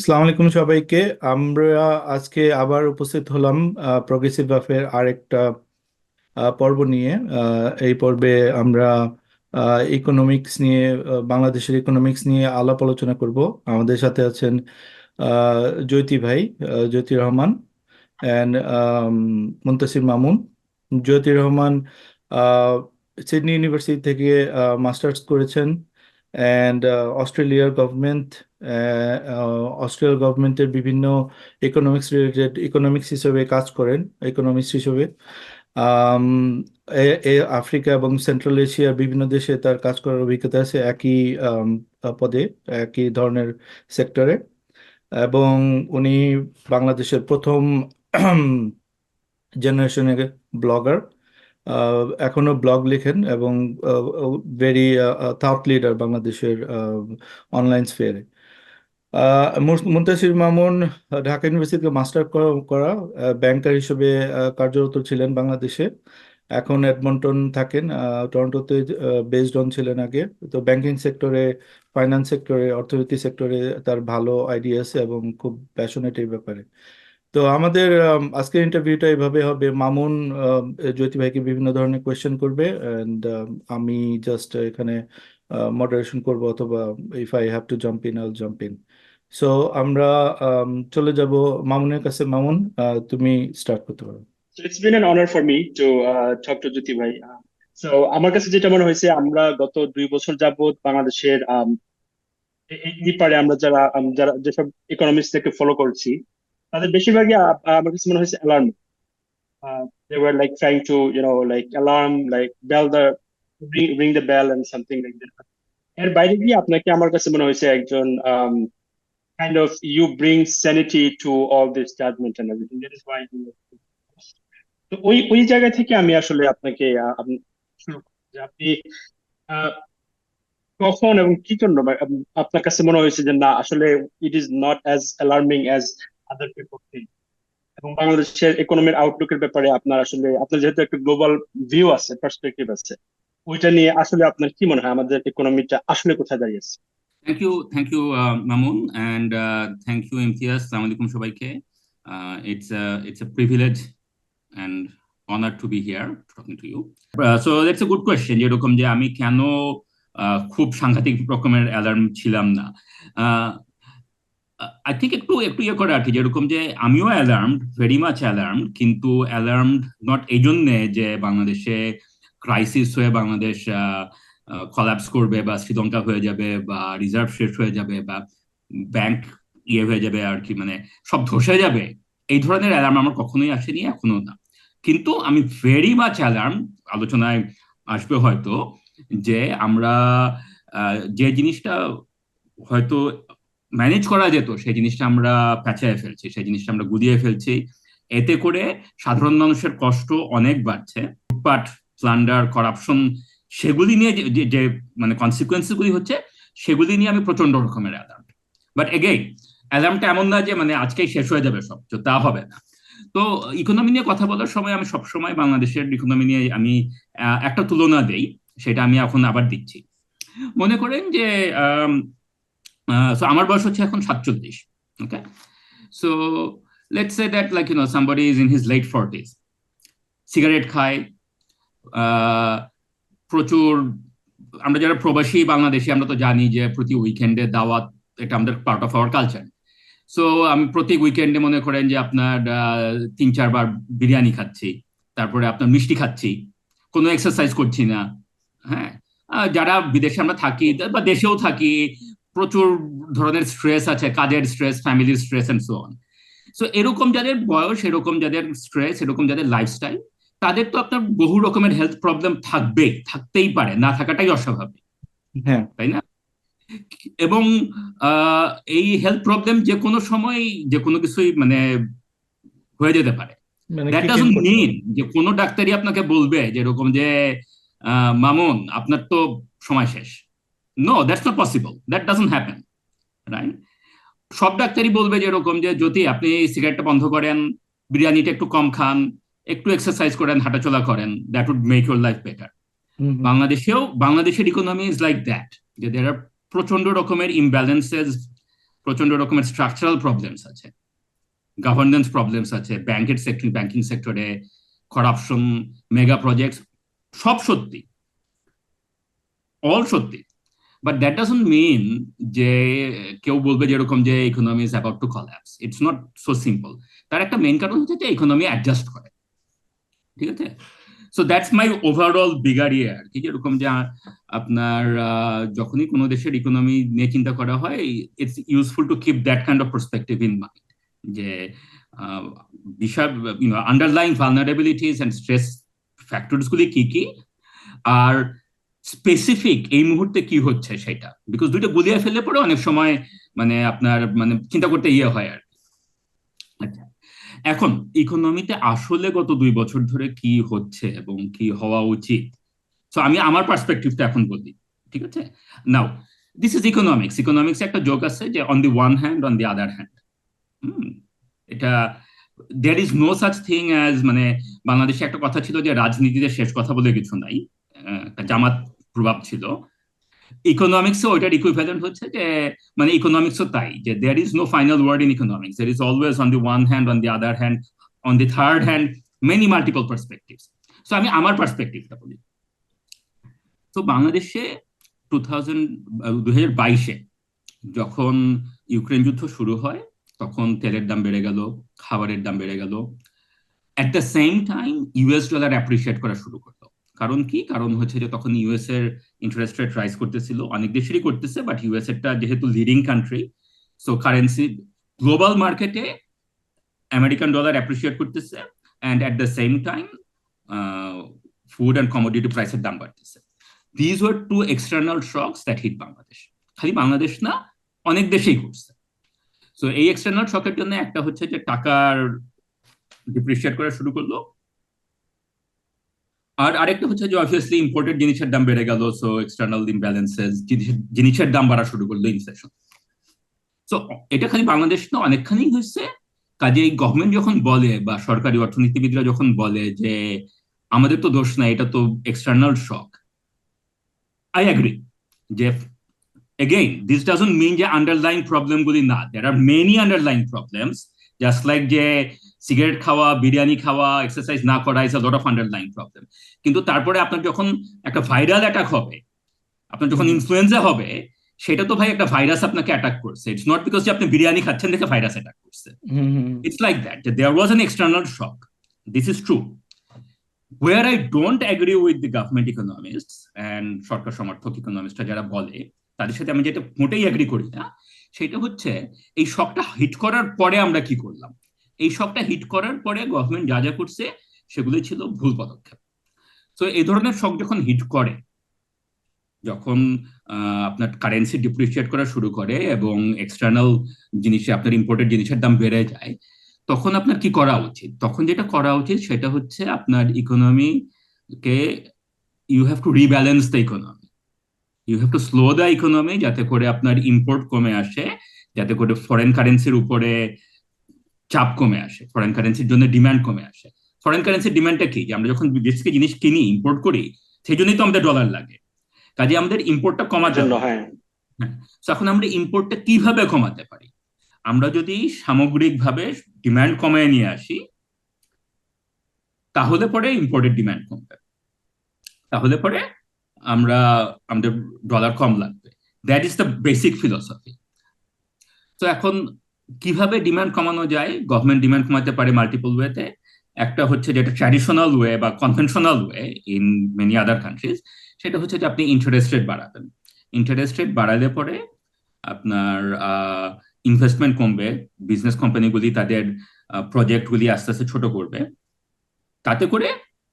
আসসালামু আলাইকুম সবাইকে। আমরা আজকে আবার উপস্থিত হলাম প্রগ্রেসিভ বাফের আরেকটা পর্ব নিয়ে। এই পর্বে আমরা ইকোনমিক্স নিয়ে, বাংলাদেশের ইকোনমিক্স নিয়ে আলাপ আলোচনা করব। আমাদের সাথে আছেন জ্যোতি ভাই, জ্যোতি রহমান, অ্যান্ড মুনতাসির মামুন। জ্যোতি রহমান আহ, সিডনি ইউনিভার্সিটি থেকে মাস্টার্স করেছেন, অ্যান্ড অস্ট্রেলিয়ার গভর্নমেন্টের বিভিন্ন ইকোনমিক্স হিসেবে কাজ করেন, ইকোনমিক্স হিসেবে। আম, আফ্রিকা এবং সেন্ট্রাল এশিয়ার বিভিন্ন দেশে তার কাজ করার অভিজ্ঞতা আছে, একই পদে, একই ধরনের সেক্টরে। এবং উনি বাংলাদেশের প্রথম জেনারেশনের ব্লগার। এখনো ব্লগ লেখেন এবং ভেরি থট লিডার বাংলাদেশের অনলাইন স্ফিয়ারে। মুনতাসির মামুন ঢাকা ইউনিভার্সিটিতে মাস্টার করা ব্যাংকার হিসেবে কার্যরত ছিলেন বাংলাদেশে। এখন এডমন্টন থাকেন, টরন্টোতে বেসড অন ছিলেন আগে। তো ব্যাংকিং সেক্টরে, ফাইন্যান্স সেক্টরে, অর্থনীতি সেক্টরে তার ভালো আইডিয়া আছে এবং খুব প্যাশনেট এই ব্যাপারে। তো আমাদের আজকের ইন্টারভিউটা এভাবে হবে: মামুন জ্যোতি ভাইকে বিভিন্ন ধরনের কোয়েশ্চেন করবে, অ্যান্ড আমি জাস্ট এখানে মডারেশন করব, অথবা if I have to jump in আইল জাম্প ইন। সো আমরা চলে যাব মামুনের কাছে। মামুন, তুমি স্টার্ট করতে পারো। So it's been an honor for me to talk to Jyoti ভাই। So আমার কাছে যেটা মনে হয়েছে, আমরা গত 2 বছর যাবত বাংলাদেশের এই পারে আমরা যারা যেসব ইকোনমিক্স থেকে ফলো করছি, তাদের বেশিরভাগই আমার কাছে মনে হয়েছে alarm. They were like trying to like alarm, like bell the ring the bell and something like that। এর বাইরে গিয়ে আপনাকে আমার কাছে মনে হয়েছে একজন kind of you bring sanity to all this judgment and everything, that is why তো ওই জায়গা থেকে আমি আসলে আপনাকে শুরু করব যে আপনি আহ, কখন এবং কি জন্য আপনার কাছে মনে হয়েছে যে না, আসলে it is not as alarming as other people think. এবং বাংলাদেশের ইকোনমির আউটলুকের ব্যাপারে আপনার যেহেতু একটা গ্লোবাল ভিউ আছে, পার্সপেক্টিভ আছে, ওইটা নিয়ে আসলে আপনার কি মনে হয় আমাদের ইকোনমিটা আসলে কোথায় দাঁড়িয়েছে? Thank you, Mamun, and thank you, Imtiaz. Assalamu alaikum সবাইকে. It's a privilege and honor to be here talking to you. So that's a good question. যেরকম যে আমি কেন খুব সাংঘাতিক রকমের অ্যালার্ম ছিলাম না। আই থিঙ্ক একটু একটু ইয়ে করে আর কি, যেরকম যে আমিও অ্যালার্মড, ভেরি মাচ অ্যালার্মড, কিন্তু অ্যালার্মড নট এই জন্যে যে বাংলাদেশে ক্রাইসিস হয়ে বাংলাদেশ কলাপস করবে বা শ্রীলঙ্কা হয়ে যাবে বা রিজার্ভ শেষ হয়ে যাবে বা ব্যাংক ইয়ে হয়ে যাবে আর কি, মানে সব ধসে যাবে, এই ধরনের অ্যালার্ম আমার কখনোই আসেনি, এখনো না। কিন্তু আমি ভেরি মাচ অ্যালার্ম, আলোচনায় আসবে হয়তো, যে আমরা যে জিনিসটা হয়তো ম্যানেজ করা যেত সেই জিনিসটা আমরা প্যাঁচায় ফেলছি, সেই জিনিসটা আমরা গুলিয়ে ফেলছি। এতে করে সাধারণ মানুষের কষ্ট অনেক বাড়ছে। লুটপাট, প্লান্ডার, করাপশন, সেগুলি নিয়ে যে মানে কনসিকুয়েন্স গুলি হচ্ছে, সেগুলি নিয়ে আমি প্রচন্ড রকমের অ্যালার্ম। বাট এগেইন, অ্যালার্মটা এমন না যে মানে আজকেই শেষ হয়ে যাবে সব, তো তা হবে না। তো ইকোনমি নিয়ে কথা বলার সময় আমি সবসময় বাংলাদেশের ইকোনমি নিয়ে আমি একটা তুলনা দেই, সেটা আমি এখন আবার দিচ্ছি। মনে করেন যে আমার বয়স হচ্ছে এখন 47। Okay, so let's say that like somebody is in his late 40s, cigarette খায় প্রচুর। আমরা যারা প্রবাসী বাংলাদেশি আমরা তো জানি যে প্রতি উইকেন্ডে দাওয়াত, এটা আমাদের part of our culture. So আমি প্রতি উইকেন্ডে মনে করেন যে আপনার 3-4 বার বিরিয়ানি খাচ্ছি, তারপরে আপনার মিষ্টি খাচ্ছি, কোনো এক্সারসাইজ করছি না। হ্যাঁ, যারা বিদেশে আমরা থাকি বা দেশেও থাকি, প্রচুর ধরনের স্ট্রেস আছে, কাজের স্ট্রেস, ফ্যামিলির stress and so on. So এরকম যাদের বয়স, এরকম যাদের স্ট্রেস, এরকম যাদের লাইফস্টাইল, তাদের তো আপনার বহু রকমের হেলথ প্রবলেম থাকবেই, থাকতেই পারে, না থাকাটাই অস্বাভাবিক, হ্যাঁ, তাই না? এবং এই হেলথ প্রবলেম যে কোনো সময় যে কোনো কিছুই মানে হয়ে যেতে পারে। মানে দ্যাট কিক ইন ডাজন্ট করতে মিন পারে। যে কোনো ডাক্তারই আপনাকে বলবে যেরকম যে মামুন আপনার তো সময় শেষ। No, that's not possible, that doesn't happen, right? সব ডাক্তারই বলবে যেরকম যে যদি আপনি সিগারেটটা বন্ধ করেন, বিরিয়ানিটা একটু কম খান, একটু এক্সারসাইজ করেন, হাঁটাচলা করেন, that would make your life better. Hmm hmm. বাংলাদেশের ইকোনমি ইজ লাইক দ্যাট, যে দের আর প্রচন্ড রকমের ইমব্যালেন্সেস, প্রচন্ড রকমের স্ট্রাকচারাল প্রবলেমস আছে, গভর্নেন্স প্রবলেমস আছে, ব্যাংকিং সেক্টরে করাপশন, মেগা প্রজেক্টস, সব সত্যি, অল সত্যি। বাট দ্যাট ডাজন্ট মিন যে কেউ বলবে যেরকম যে economy is about to collapse. It's not so simple. তার একটা মেইন কারণ হচ্ছে যে ইকোনমি অ্যাডজাস্ট করে, ঠিক আছে? So that's my overall bigger ইয়ে আর কি, যেরকম যে আপনার যখনই কোনো দেশের ইকোনমি নিয়ে চিন্তা করা হয়, it's useful to keep that kind of perspective in mind, যে বিষয় underlying vulnerabilities and stress factors গুলি কি কি, আর স্পেসিফিক এই মুহূর্তে কি হচ্ছে সেটা। বিকজ দুইটা গুলিয়ে ফেললে পরে অনেক সময় মানে আপনার মানে চিন্তা করতে ইয়ে হয় আর কি। আচ্ছা, এখন ইকোনমিতে আসলে গত 2 বছর ধরে কি হচ্ছে এবং কি হওয়া উচিত, তো আমি আমার পার্সপেক্টিভটা এখন বলি, ঠিক আছে? নাও দিস ইজ ইকোনমিক্স একটা জোক আছে যে on the one hand on the other hand, এটা there is no such thing as, মানে বাংলাদেশে একটা কথা ছিল যে রাজনীতিতে শেষ কথা বলে কিছু নাই, একটা জামাত প্রভাব ছিল। ইকোনমিক্সও ওইটার ইকুইভ্যালেন্ট হচ্ছে যে মানে ইকোনমিক্সও তাই, যে there is no final word in economics, there is always on the one hand, on the other hand, on the third hand, many multiple perspectives. So আমি আমার পার্সপেক্টিভটা বলি। তো বাংলাদেশে 2022-এ যখন ইউক্রেন যুদ্ধ শুরু হয়, তখন তেলের দাম বেড়ে গেল, খাবারের দাম বেড়ে গেল। At the same time US dollar appreciate করা শুরু করলো। কারণ কি? কারণ হচ্ছে যে তখন ইউএস এর ইন্টারেস্ট রেট রাইজ করতেছিল, অনেক দেশেরই করতেছে, বাট ইউএস এরটা যেহেতু leading country, so currency global মার্কেটে আমেরিকান ডলার অ্যাপ্রিসিয়েট করতেছে, and at the same time food and commodity প্রাইসের দাম বাড়তেছে। These were two external shocks that hit Bangladesh. খালি বাংলাদেশ না, অনেক দেশেই ঘটছে। সো এই এক্সটার্নাল শকের জন্য একটা হচ্ছে যে টাকার ডিপ্রিসিয়েট করা শুরু করলো, আর আরেকটা হচ্ছে যে অবভিয়াসলি ইম্পোর্টেড জিনিসের দাম বেড়ে গেল, সো এক্সটার্নাল ইমব্যালেন্সেস, জিনিসের দাম বাড়া শুরু করলো, ইনফ্লেশন। সো এটা খালি বাংলাদেশ না, অনেকখানি হয়েছে। কাজেই গভর্নমেন্ট যখন বলে বা সরকারি অর্থনীতিবিদরা যখন বলে যে আমাদের তো দোষ নাই, এটা তো external shock, I agree. Jeff, again, this doesn't mean যে underlying problem গুলি না। There are many underlying problems. Just like যে সিগারেট খাওয়া, বিরিয়ানি খাওয়া, এক্সারসাইজ না করা is a lot of underlying problem. কিন্তু তারপরে আপনার যখন একটা ভাইরাল অ্যাটাক হবে, আপনার যখন ইনফ্লুয়েঞ্জা হবে, সেটা তো ভাই একটা ভাইরাস আপনাকে অ্যাটাক করছে। ইটস নট বিকজ যে আপনি বিরিয়ানি খাচ্ছেন দেখে ভাইরাস অ্যাটাক করছে। ইটস লাইক দ্যাট, যে there was an external shock. This is true. Where I don't agree with the government economists and সরকার সমর্থক ইকোনমিস্টরা যারা বলে, তাদের সাথে আমি যেটা মোটেই এগ্রি করি না, সেটা হচ্ছে এই শকটা হিট করার পরে আমরা কি করলাম। এই শকটা হিট করার পরে গভর্নমেন্ট যা যা করছে সেগুলো ছিল ভুল পদক্ষেপ। তো এই ধরনের শক যখন হিট করে, যখন আপনার কারেন্সি ডিপ্রিসিয়েট করা শুরু করে এবং এক্সটার্নাল জিনিসে আপনার ইম্পোর্টেড জিনিসের দাম বেড়ে যায়, তখন আপনার কি করা উচিত? তখন যেটা করা উচিত সেটা হচ্ছে আপনার ইকোনমিকে, you have to rebalance the economy, you have to slow the economy, যাতে করে আপনার ইম্পোর্ট কমে আসে, যাতে করে ফরেন কারেন্সির উপরে চাপ কমে আসে, ফরেন কারেন্সির জন্য ডিমান্ড কমে আসে। ফরেন কারেন্সির ডিমান্ডটা কি? যে আমরা যখন বিদেশ থেকে জিনিস কিনি, ইম্পোর্ট করি, সেই জন্যই তো আমাদের ডলার লাগে। কাজে আমাদের ইম্পোর্টটা কমাতে হবে। হ্যাঁ, এখন আমরা ইম্পোর্টটা কিভাবে কমাতে পারি? আমরা যদি সামগ্রিকভাবে ডিমান্ড কমায় নিয়ে আসি, তাহলে পরে ইম্পোর্টেড ডিমান্ড কমবে, তাহলে পরে আমাদের ডলার কম লাগবে। That is the basic philosophy. তো এখন কিভাবে ডিমান্ড কমানো যায়? গভর্নমেন্ট ডিমান্ড কমাতে পারে মাল্টিপল ওয়েতে। একটা হচ্ছে যেটা ট্র্যাডিশনাল ওয়ে বা conventional way in many other countries, সেটা হচ্ছে যে আপনি ইন্টারেস্ট রেট বাড়াবেন। ইন্টারেস্ট রেট বাড়ালে পরে আপনার ইনভেস্টমেন্ট কমবে, বিজনেস কোম্পানিগুলি তাদের প্রজেক্টগুলি আস্তে আস্তে ছোট করবে, তাতে করে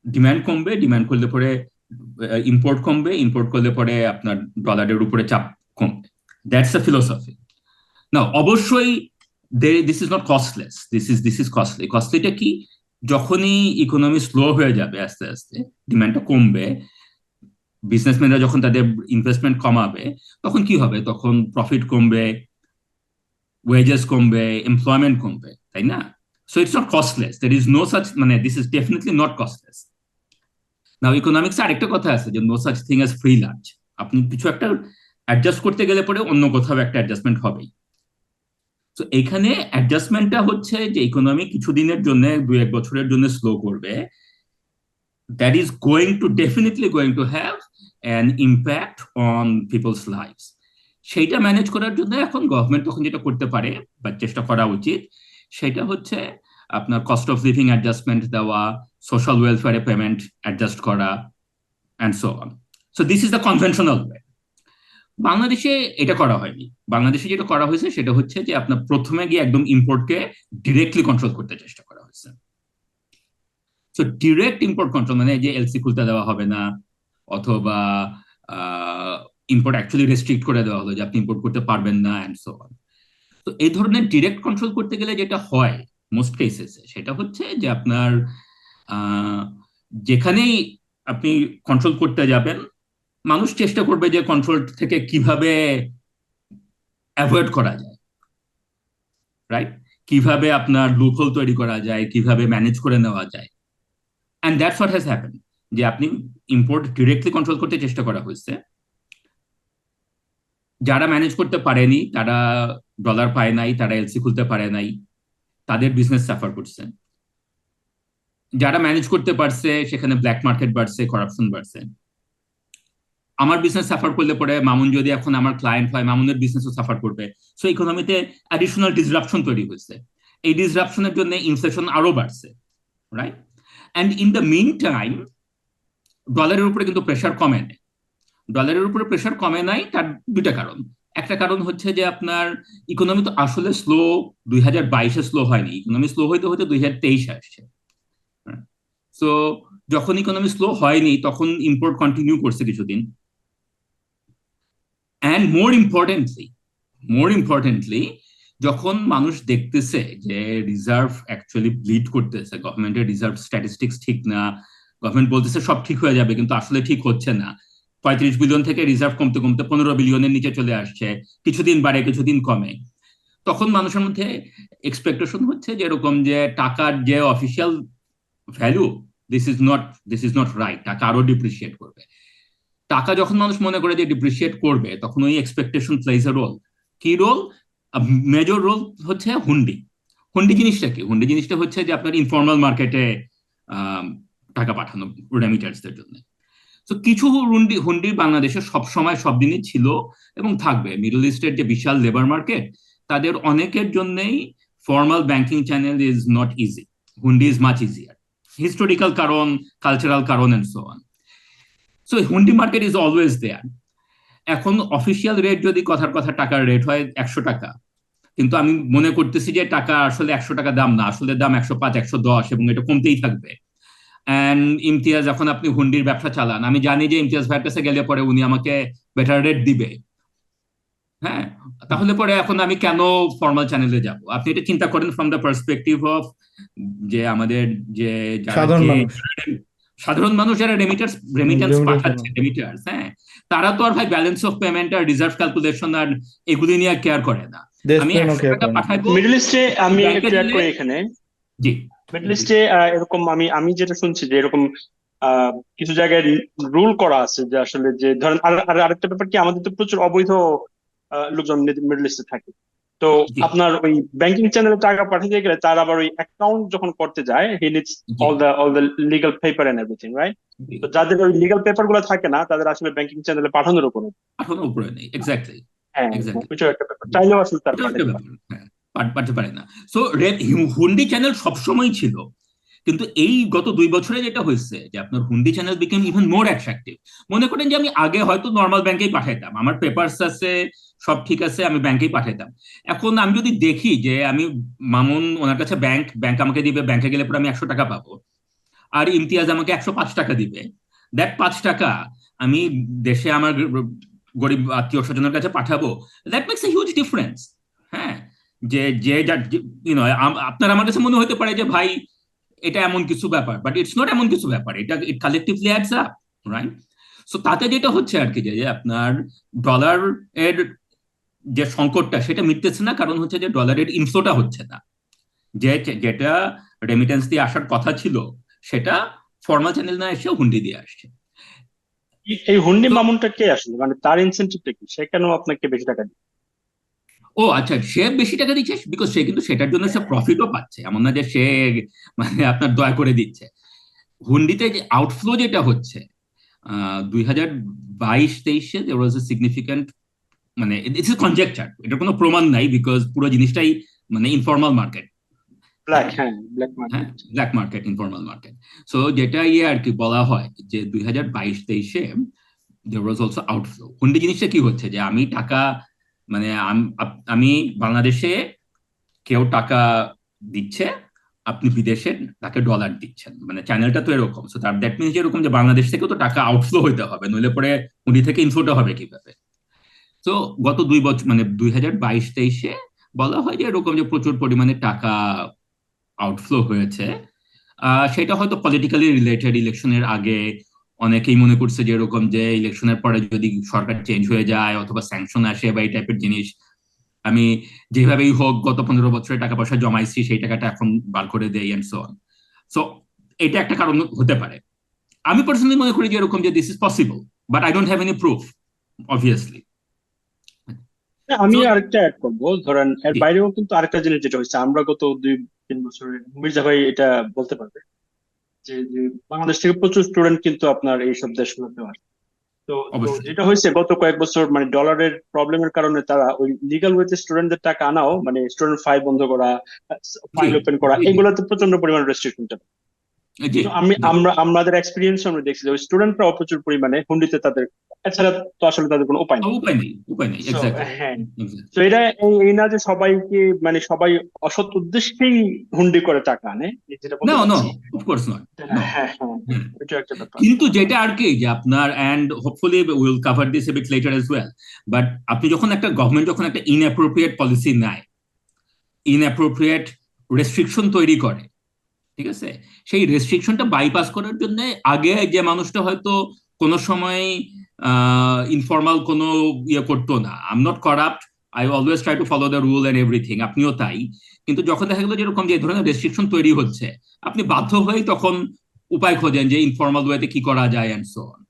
ডিমান্ড কমবে, ডিমান্ড করলে পরে ইম্পোর্ট কমবে, ইম্পোর্ট করলে পরে আপনার ডলারের উপরে চাপ কমবে। That's the philosophy. নাও অবশ্যই this is not costless, this is costly. কস্টলিটা কি? যখনই ইকোনমি স্লো হয়ে যাবে, আস্তে আস্তে ডিমান্ডটা কমবে, বিজনেসম্যানরা যখন তাদের ইনভেস্টমেন্ট কমাবে, তখন কি হবে? তখন প্রফিট কমবে, ওয়েজেস কমবে, এমপ্লয়মেন্ট কমবে, তাই না? So it's not costless, there is no such, মানে this is definitely not costless. Now ইকোনমিক্সে আরেকটা কথা আছে যে no such thing as free lunch. আপনি কিছু একটা অ্যাডজাস্ট করতে গেলে পরে অন্য কোথাও একটা অ্যাডজাস্টমেন্ট হবেই। তো এখানে অ্যাডজাস্টমেন্টটা হচ্ছে যে ইকোনমি কিছুদিনের জন্য 2-1 বছরের জন্য স্লো করবে, that is definitely going to have an impact on people's lives. সেইটা ম্যানেজ করার জন্য এখন গভর্নমেন্ট তখন যেটা করতে পারে বা চেষ্টা করা উচিত, সেটা হচ্ছে আপনার কস্ট অফ লিভিং অ্যাডজাস্টমেন্ট দেওয়া, সোশ্যাল ওয়েলফেয়ারে পেমেন্ট অ্যাডজাস্ট করা, and so on. So this is the conventional way. বাংলাদেশে এটা করা হয়নি। বাংলাদেশে যেটা করা হয়েছে সেটা হচ্ছে যে আপনার প্রথমে গিয়ে একদম ইম্পোর্টকে ডিরেক্টলি কন্ট্রোল করতে চেষ্টা করা হয়েছে। সো ডিরেক্ট ইম্পোর্ট কন্ট্রোল মানে যে এলসি খুলতে দেওয়া হবে না, অথবা ইম্পোর্ট অ্যাকচুয়ালি রেস্ট্রিক্ট করে দেওয়া হলো যে আপনি ইম্পোর্ট করতে পারবেন না, অ্যান্ড সো অন। তো এই ধরনের ডিরেক্ট কন্ট্রোল করতে গেলে যেটা হয় মোস্ট কেসেসে, সেটা হচ্ছে যে আপনার যেখানেই আপনি কন্ট্রোল করতে যাবেন, মানুষ চেষ্টা করবে যে কন্ট্রোল থেকে কিভাবে অ্যাভয়েড করা যায়, রাইট? কিভাবে আপনার লুপহোল তৈরি করা যায়, কিভাবে ম্যানেজ করে নেওয়া যায়। And that's what has happened, যে আপনি ইম্পোর্ট ডিরেক্টলি কন্ট্রোল করতে চেষ্টা করা হয়েছে। যারা ম্যানেজ করতে পারেনি, তারা ডলার পায় নাই, তারা এলসি খুলতে পারে নাই, তাদের বিজনেস সাফার করছে। যারা ম্যানেজ করতে পারছে, সেখানে ব্ল্যাক মার্কেট বাড়ছে, করাপশন বাড়ছে। আমার বিজনেস সাফার করলে পরে মামুন যদি এখন আমার ক্লায়েন্ট হয়, মামুনের বিজনেসও সাফার করবে। সো ইকোনমিতে অ্যাডিশনাল ডিসরাপশন তৈরি হয়েছে। এই ডিসরাপশনের জন্য ইনফ্লেশন আরো বাড়ছে, right? And in the mean time ডলারের উপরে কিন্তু প্রেশার কমে নেই। ডলারের উপরে প্রেশার কমে নাই, তার দুইটা কারণ। একটা কারণ হচ্ছে যে আপনার ইকোনমি তো আসলে স্লো 2022-এ স্লো হয়নি, ইকোনমি স্লো হইতে হইতে 2023-এ আসছে। সো যখন ইকোনমি স্লো হয়নি তখন ইম্পোর্ট কন্টিনিউ করছে কিছুদিন। অ্যান্ড মোর ইম্পর্টেন্টলি যখন মানুষ দেখতেছে যে রিজার্ভ অ্যাকচুয়ালি ব্লিড করতেছে, গভর্নমেন্টের রিজার্ভ স্ট্যাটিস্টিক্স ঠিক না, গভর্নমেন্ট বলতেছে সব ঠিক হয়ে যাবে কিন্তু আসলে ঠিক হচ্ছে না, 35 বিলিয়ন থেকে রিজার্ভ কমতে কমতে 15 বিলিয়নের নিচে চলে আসছে, কিছুদিন বাড়ে কিছুদিন কমে, তখন মানুষের মধ্যে এক্সপেকটেশন হচ্ছে যে এরকম যে টাকার যে official value, this is not right, টাকা আরো ডিপ্রিসিয়েট করবে। টাকা যখন মানুষ মনে করে যে ডিপ্রিসিয়েট করবে, তখন ওই এক্সপেকটেশন প্লেজ এ রোল। কি রোল? মেজর রোল হচ্ছে হুন্ডি। হুন্ডি জিনিসটা কি? হুন্ডি জিনিসটা হচ্ছে যে আপনার ইনফর্মাল মার্কেটে টাকা পাঠানো রেমিটার্সদের জন্য। তো কিছু হুন্ডি হুন্ডি বাংলাদেশে সবসময় সব দিনই ছিল এবং থাকবে। মিডল ইস্টের যে বিশাল লেবার মার্কেট, তাদের অনেকের জন্যই formal banking channel is not easy, hundi is much easier, historical কারণ, কালচারাল কারণ, and so on. So hundi market is always there. এখন অফিসিয়াল রেট যদি কথার কথা টাকার রেট হয় 100 টাকা, কিন্তু আমি মনে করতেছি যে টাকা আসলে 100 টাকা দাম না, আসলে দাম 105, 110, এবং এটা কমতেই থাকবে। অ্যান্ড ইমতিয়াজ, যখন আপনি হুন্ডির ব্যবসা চালান, আমি জানি যে ইমতিয়াজ ভাইয়ের কাছে গেলে পরে উনি আমাকে বেটার রেট দিবে, হ্যাঁ, তাহলে পরে এখন আমি কেন ফর্মাল চ্যানেলে যাব? আপনি এটা চিন্তা করেন ফ্রম দ্য পার্সপেক্টিভ অফ যে আমাদের যে যারা সাধারণ যে মানুষ। সাধারণ মানুষ যারা রেমিটেন্স রেমিটেন্স পাঠাচ্ছে, রেমিটার্স, হ্যাঁ, তারা তো আর ভাই ব্যালেন্স অফ পেমেন্ট আর রিজার্ভ ক্যালকুলেশন আর এগুলি নিয়ে কেয়ার করে না। আমি দেশপ্রেমও 100 কেয়ার টাকা করে না। পাঠাবো, মিডল ইস্টে আমি ব্যাংকে একটু অ্যাড দিলে, করি এখানে। জি, মিডল ইস্টে এরকম আমি যেটা শুনছি যে এরকম কিছু জায়গায় রুল করা আছে যে আসলে যে ধরেন আর আরেকটা ব্যাপার কি, আমাদের তো প্রচুর অবৈধ লোকজন মিডল ইস্টে থাকে। তো জি, আপনার ওই ব্যাংকিং চ্যানেলে টাকা পাঠাতে গেলে তার আবার ওই অ্যাকাউন্ট যখন করতে যায়, হি নিডস জি, all the legal paper and everything, right? জি, তো যাদের ওই লিগাল পেপার গুলো থাকে না, তাদের আসলে ব্যাংকিং চ্যানেলে পাঠানোর কোনো, এখনো উপরে নেই। এক্স্যাক্টলি, হ্যাঁ, এক্স্যাক্টলি, ওইটাও একটা ব্যাপার, চাইলেও আসলে তারা এটাও একটা পাঠাতে পারে। ব্যাপার, হ্যাঁ, পারতে পারে না। সো হুন্ডি চ্যানেল সবসময় ছিল, কিন্তু এই গত 2 বছরে যেটা হয়েছে যে আপনার hundi channel became even more attractive. মনে করেন যে আমি আগে হয়তো নর্মাল ব্যাংকেই পাঠাইতাম, আমার পেপারস আছে, সব ঠিক আছে, আমি ব্যাংকেই পাঠাইতাম। এখন আমি যদি দেখি যে আমি মামুন ওনার কাছে ব্যাংক আমাকে দিবে, ব্যাংকে গেলে পরে আমি 100 টাকা পাবো, আর ইমতিয়াজ আমাকে 105 টাকা দিবে, দ্যাট 5 টাকা আমি দেশে আমার গরিব আত্মীয় স্বজনের কাছে পাঠাবো, that makes a huge difference. হ্যাঁ, যে যে আপনার আমার কাছে মনে হতে পারে যে ভাই এটা এমন কিছু ব্যাপার, বাট ইটস নট এমন কিছু ব্যাপার, এটা it collectively adds up, right? So তাতে যেটা হচ্ছে আর কি, যে আপনার ডলার এর যে সংকটটা সেটা মিটতেছে না, কারণ হচ্ছে যে ডলারের ইনফ্লোটা হচ্ছে না, যেটা রেমিটেন্স দিয়ে আসার কথা ছিল সেটা ফর্মাল চ্যানেল না এসে হুন্ডি দিয়ে আসছে। এই হুন্ডি তো মামুনটা কে আসলে, মানে তার ইনসেন্টিভটা কি, সে কেন আপনাকে বেশি টাকা দিবে? ও আচ্ছা, সে বেশি টাকা দিচ্ছে বিকজ সে কিন্তু সেটার জন্য সে প্রফিটও পাচ্ছে, এমন না যে সে মানে আপনার দয়া করে দিচ্ছে। হুন্ডিতে যে আউটফ্লো যেটা হচ্ছে 2022-23-এ there was a significant, মানে ইটস এ কনজেকচার, এটার কোনো প্রমাণ নাই বিকজ পুরো জিনিসটাই মানে ইনফর্মাল মার্কেট। ব্ল্যাক, হ্যাঁ, হ্যাঁ, ব্ল্যাক হ্যাঁ, market. Black market, informal market. So যেটা আর কি বলা হয় যে 2022-23-এ there was also outflow। হুন্ডি জিনিসটা কি হচ্ছে যে আমি টাকা, মানে আমি বাংলাদেশে কেউ টাকা দিচ্ছে, আপনি বিদেশে তাকে ডলার দিচ্ছেন, মানে চ্যানেলটা তো এরকম। সো তার দ্যাট মিনস এরকম যে বাংলাদেশ থেকেও তো টাকা আউটফ্লো হইতে হবে, নইলে পরে হুন্ডি থেকে ইনফ্লোটা হবে কিভাবে? তো গত 2 বছর মানে 2022-23-এ বলা হয় যে এরকম যে প্রচুর পরিমাণে টাকা আউটফ্লো হয়েছে। সেটা হয়তো পলিটিক্যালি রিলেটেড, ইলেকশনের আগে অনেকেই মনে করছে যে এরকম যে ইলেকশনের পরে যদি সরকার চেঞ্জ হয়ে যায় অথবা স্যাংশন আসে বা এই টাইপের জিনিস, আমি যেভাবেই হোক গত 15 বছরে টাকা পয়সা জমাইছি সেই টাকাটা এখন বার করে দেই এন্ড সো অন। সো এটা একটা কারণ হতে পারে। আমি পার্সোনালি মনে করি যে এরকম যে this is possible, but I don't have any proof obviously. হ্যাঁ, আমি সো আরেকটা অ্যাড করবো, ধরেন এর বাইরেও কিন্তু আরেকটা জিনিস যেটা হচ্ছে, আমরা গত 2-3 বছরে, মির্জা ভাই এটা বলতে পারবে, যে বাংলাদেশ থেকে প্রচুর স্টুডেন্ট কিন্তু আপনার এইসব দেশগুলোতে আসে। তো তো অবশ্যই, যেটা হয়েছে গত কয়েক বছর, মানে ডলারের প্রবলেমের কারণে তারা ওই লিগাল ওয়েতে স্টুডেন্টদের টাকা আনাও, মানে স্টুডেন্ট ফাইল বন্ধ করা, জি, ফাইল ওপেন করা, জি, জি, এগুলোতে প্রচন্ড পরিমাণ রেস্ট্রিকশন। জি, তো জি। আমাদের এক্সপিরিয়েন্স আমরা দেখছি যে স্টুডেন্টরা প্রচুর পরিমাণে হুন্ডিতে তাদের, এছাড়া তো আসলে তাদের কোনো উপায় নেই। উপায় নেই, উপায় নেই, So, এক্স্যাক্টলি। হ্যাঁ, তো এটা এই না যে সবাইকে, মানে সবাই অসৎ উদ্দেশ্যেই হুন্ডি করে টাকা আনে, যেটা নো, বলতে নো, চাচ্ছি। Of course not. নো। হ্যাঁ, হ্যাঁ, এটা একটা ব্যাপার। কিন্তু যেটা আর কি যে আপনার, and hopefully will cover this a bit later as well, but আপনি যখন একটা গভর্নমেন্ট যখন একটা ইনঅ্যাপ্রোপ্রিয়েট পলিসি নেয়, ইনঅ্যাপ্রোপ্রিয়েট রেস্ট্রিকশন তৈরি করে, ঠিক আছে, সেই রেস্ট্রিকশনটা বাইপাস করার জন্য আগে যে মানুষটা হয়তো কোনো সময় ইনফর্মাল কোনো ইয়ে করতো না, I am not corrupt, I always try to follow the rule and everything, আপনিও তাই। কিন্তু যখন দেখা গেলো যেরকম যে ধরনের রেস্ট্রিকশন তৈরি হচ্ছে, আপনি বাধ্য হয়েই তখন উপায় খোঁজেন যে ইনফর্মাল ওয়েতে কি করা যায় এন্ড সো অন।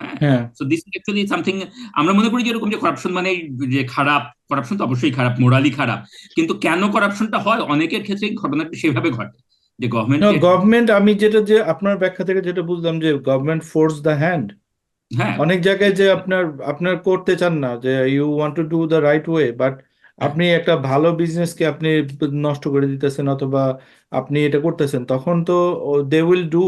হ্যাঁ। হ্যাঁ, so this is actually something, আমরা মনে করি যে এরকম যে করাপশন মানে যে খারাপ, করাপশন তো অবশ্যই খারাপ, মোরালি খারাপ, কিন্তু কেন করাপশনটা হয় অনেকের ক্ষেত্রে ঘটনাটা সেভাবে ঘটে যে গভর্নমেন্টকে। গভর্নমেন্ট, আমি যেটা যে আপনার ব্যাখ্যা থেকে যেটা বুঝলাম যে গভর্নমেন্ট ফোর্স দ্য হ্যান্ড হ্যাঁ, অনেক জায়গায়, যে আপনার আপনার করতে চান না, যে you want to do the right way, but হ্যাঁ, আপনি একটা ভালো বিজনেসকে আপনি নষ্ট করে দিতেছেন, অথবা আপনি এটা করতেছেন, তখন তো দে উইল ডু।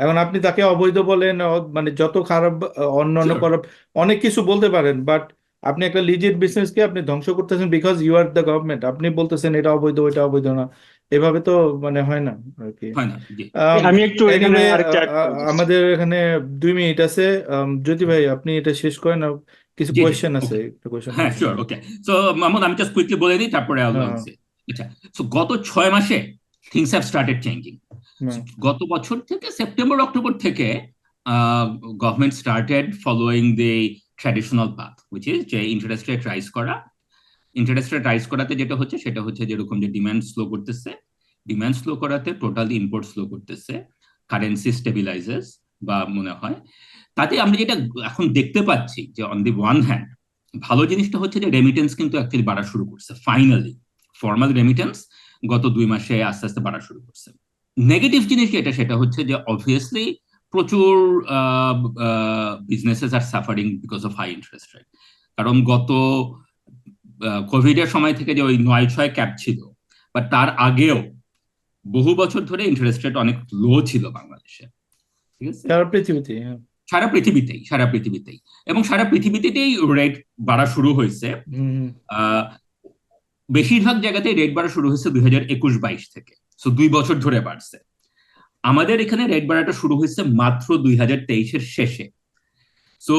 এখন আপনি তাকে অবৈধ বলেন, মানে যত খারাপ অন্যান্য শিওর, করাপ অনেক কিছু বলতে পারেন, বাট আপনি একটা লিজিট বিজনেসকে আপনি ধ্বংস করতেছেন because you are the government, আপনি বলতেছেন এটা অবৈধ ওইটা অবৈধ না, এভাবে তো মানে হয় না আর কি। হয় না, জি। আমি একটু এখানে এনিওয়ে, আরেকটা অ্যাড করে দিচ্ছি। আমাদের এখানে 2 মিনিট আছে। জ্যোতি ভাই, আপনি এটা শেষ করেন, আর কিছু জি, জি, কোয়েশ্চেন আছে, ওকে, একটা কোয়েশ্চেন হ্যাঁ, আছে। শিওর, ওকে। সো মামুন, আমি জাস্ট কুইকলি বলে দিই তারপরে হ্যাঁ, I'll হ্যাঁ, say। আচ্ছা, সো গত 6 মাসে থিংস হ্যাভ স্টার্টেড চেঞ্জিং। হ্যাঁ, গত বছর থেকে সেপ্টেম্বর অক্টোবর থেকে government started following the traditional path, which is যে ইন্টারেস্ট রেট রাইজ করা। ইন্টারেস্ট রেট রাইজ করাতে যেটা হচ্ছে সেটা হচ্ছে যেরকম যে ডিমান্ড স্লো করতেছে, ডিমান্ড স্লো করাতে টোটাল ইম্পোর্ট স্লো করতেছে, কারেন্সি স্টেবিলাইজেস বা মনে হয়। তাতে আমরা যেটা এখন দেখতে পাচ্ছি যে অন দি ওয়ান হ্যান্ড ভালো জিনিসটা হচ্ছে যে রেমিটেন্স কিন্তু অ্যাকচুয়ালি বাড়া শুরু করছে ফাইনালি। ফর্মাল রেমিটেন্স গত 2 মাসে আস্তে আস্তে বাড়া শুরু করছে। নেগেটিভ জিনিস যেটা সেটা হচ্ছে যে অবভিয়াসলি প্রচুর businesses are suffering because of high interest rate. কারণ গত কোভিড এর সময় থেকে যে ওই 9-6 ক্যাপ ছিল, বা তার আগেও বহু বছর ধরে ইন্টারেস্ট রেট অনেক লো ছিল বাংলাদেশে, ঠিক আছে, সারা পৃথিবীতে, হ্যাঁ। সারা পৃথিবীতেই, সারা পৃথিবীতেই। এবং সারা পৃথিবীতেই রেট বাড়া শুরু হয়েছে। হুম, আহ, বেশিরভাগ জায়গাতেই রেট বাড়া শুরু হয়েছে 2021-22 থেকে, সো 2 বছর ধরে বাড়ছে। আমাদের এখানে রেট বাড়াটা শুরু হয়েছে মাত্র 2023-এর শেষে। সো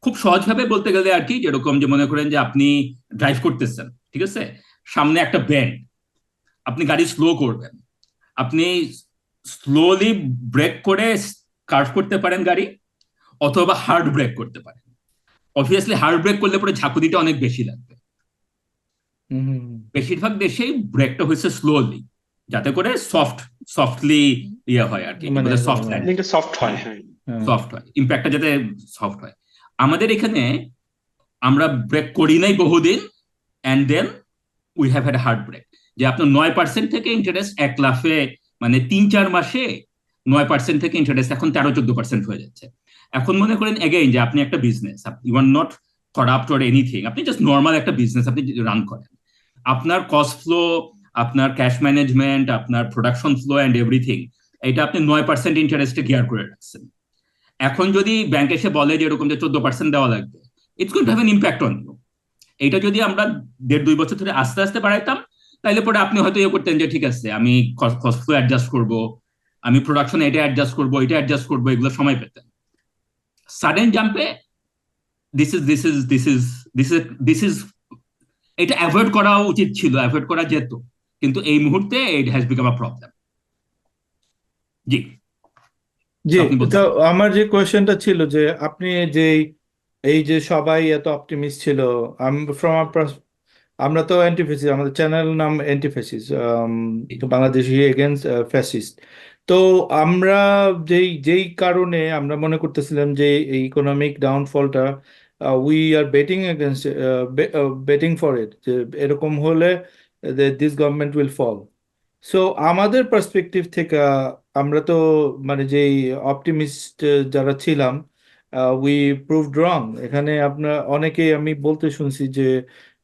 খুব সহজভাবে বলতে গেলে আর কি, যেরকম যে মনে করেন যে আপনি ড্রাইভ করতেছেন, ঠিক আছে, সামনে একটা ব্যান্ড, আপনি গাড়ি স্লো করবেন, আপনি স্লোলি ব্রেক করে কার্ভ করতে পারেন গাড়ি, অথবা হার্ড ব্রেক করতে পারেন। অবভিয়াসলি হার্ড ব্রেক করলে পরে ঝাঁকুনিটা অনেক বেশি লাগবে। হুম, হুম, বেশিরভাগ দেশেই ব্রেকটা হয়েছে স্লোলি, যাতে করে সফটলি ইয়ে হয় আর কি, মানে বলে সফট ল্যান্ড। ল্যান্ডিংটা সফট হয়, হ্যাঁ, হ্যাঁ। হ্যাঁ, সফট হয়, ইম্প্যাক্টটা যাতে সফট হয়। আমাদের এখানে আমরা ব্রেক করি নাই বহুদিন, and then we have had heart break, যে আপনার 9% থেকে ইন্টারেস্ট 1 লাফে, মানে 3-4 মাসে 9% থেকে ইন্টারেস্ট এখন 13-14% হয়ে যাচ্ছে। এখন মনে করেন এগেইন যে আপনি একটা business, you are not corrupt or anything, আপনি জাস্ট নর্মাল একটা বিজনেস আপনি রান করেন, আপনার কস্ট ফ্লো, আপনার ক্যাশ ম্যানেজমেন্ট, আপনার প্রোডাকশন ফ্লো অ্যান্ড এভরিথিং, এটা আপনি 9% ইন্টারেস্টে গিয়ার করে রাখছেন। এখন যদি ব্যাংক এসে বলে যে এরকম যে 14% দেওয়া লাগবে, it's going to have an impact on you. এইটা যদি আমরা 1.5-2 বছর ধরে আস্তে আস্তে বাড়াইতাম, তাহলে পরে আপনি হয়তো ইয়ে করতেন যে ঠিক আছে আমি কস্ট ফ্লো অ্যাডজাস্ট করবো, আমি প্রোডাকশন এটা অ্যাডজাস্ট করবো, এটা অ্যাডজাস্ট করবো, এগুলো সময় পেতেন। সাডেন জাম্পে this is this is this is this is this is এটা অ্যাভয়েড করা উচিত ছিল, অ্যাভয়েড করা যেত, কিন্তু এই মুহূর্তে it has become a problem. জি, জি। আপনি বলতে তো পারেন। আমার যে কোয়েশ্চেনটা ছিল যে আপনি যে এই যে সবাই এত অপটিমিস্ট ছিল, ফ্রম আমরা তো অ্যান্টিফেসিস, আমাদের চ্যানেল নাম অ্যান্টিফেসিস, তো বাংলাদেশি এগেনস্ট ফ্যাসিস্ট। তো আমরা যেই যেই কারণে আমরা মনে করতেছিলাম যে এই ইকোনমিক ডাউনফলটা, we are betting against, betting for it, যে এরকম হলে this government will fall. So আমাদের পার্সপেক্টিভ থেকে আমরা তো মানে যেই অপটিমিস্ট যারা ছিলাম, উই প্রুভড রং। এখানে আপনার অনেকেই আমি বলতে শুনছি যে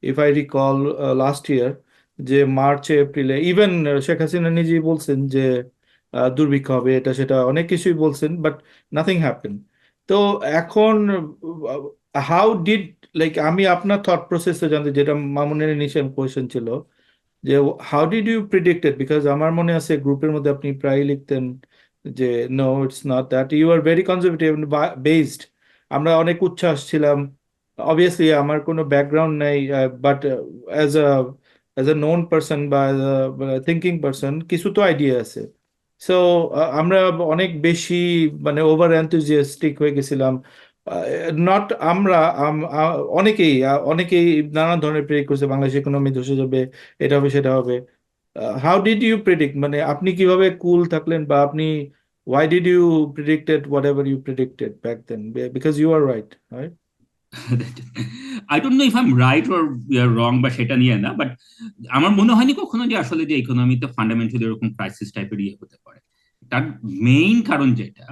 if I recall last year, যে মার্চে এপ্রিলে ইভেন শেখ হাসিনা নিজেই বলছেন যে দুর্ভিক্ষ হবে, এটা সেটা অনেক কিছুই বলছেন, বাট নাথিং হ্যাপেন। তো এখন হাউ ডিড, লাইক আমি আপনার থট প্রসেসটা জানতে, যেটা মামুনের ইনিশিয়াল কোয়েশ্চেন ছিল, যে how did you predicted, because আমার মনে আছে গ্রুপের মধ্যে আপনি প্রায় লিখতেন যে no it's not that, you are very conservative based. আমরা অনেক উচ্ছ্বাস ছিলাম। অবভিয়াসলি আমার কোনো ব্যাকগ্রাউন্ড নেই, but as a as a known person বা থিঙ্কিং পার্সন কিছু তো আইডিয়া আছে। সো আমরা অনেক বেশি মানে ওভার এনথুজিয়াস্টিক হয়ে গেছিলাম। নট আমরা, অনেকেই অনেকেই নানা ধরনের প্রেডিক্ট করছে বাংলাদেশ ইকোনমি ধসে যাবে, এটা হবে সেটা হবে। হাউ ডিড ইউ প্রেডিক্ট, মানে আপনি কিভাবে কুল থাকলেন, বা আপনি why did you predicted whatever you predicted back then? Because you are right, right? I don't know if I am right or wrong, বা সেটা নিয়ে না, বাট আমার মনে হয়নি কখনো যে আসলে যে ইকোনমিতে ফান্ডামেন্টালি এরকম ক্রাইসিস টাইপের ইয়ে হতে পারে। তার মেইন কারণ যেটা,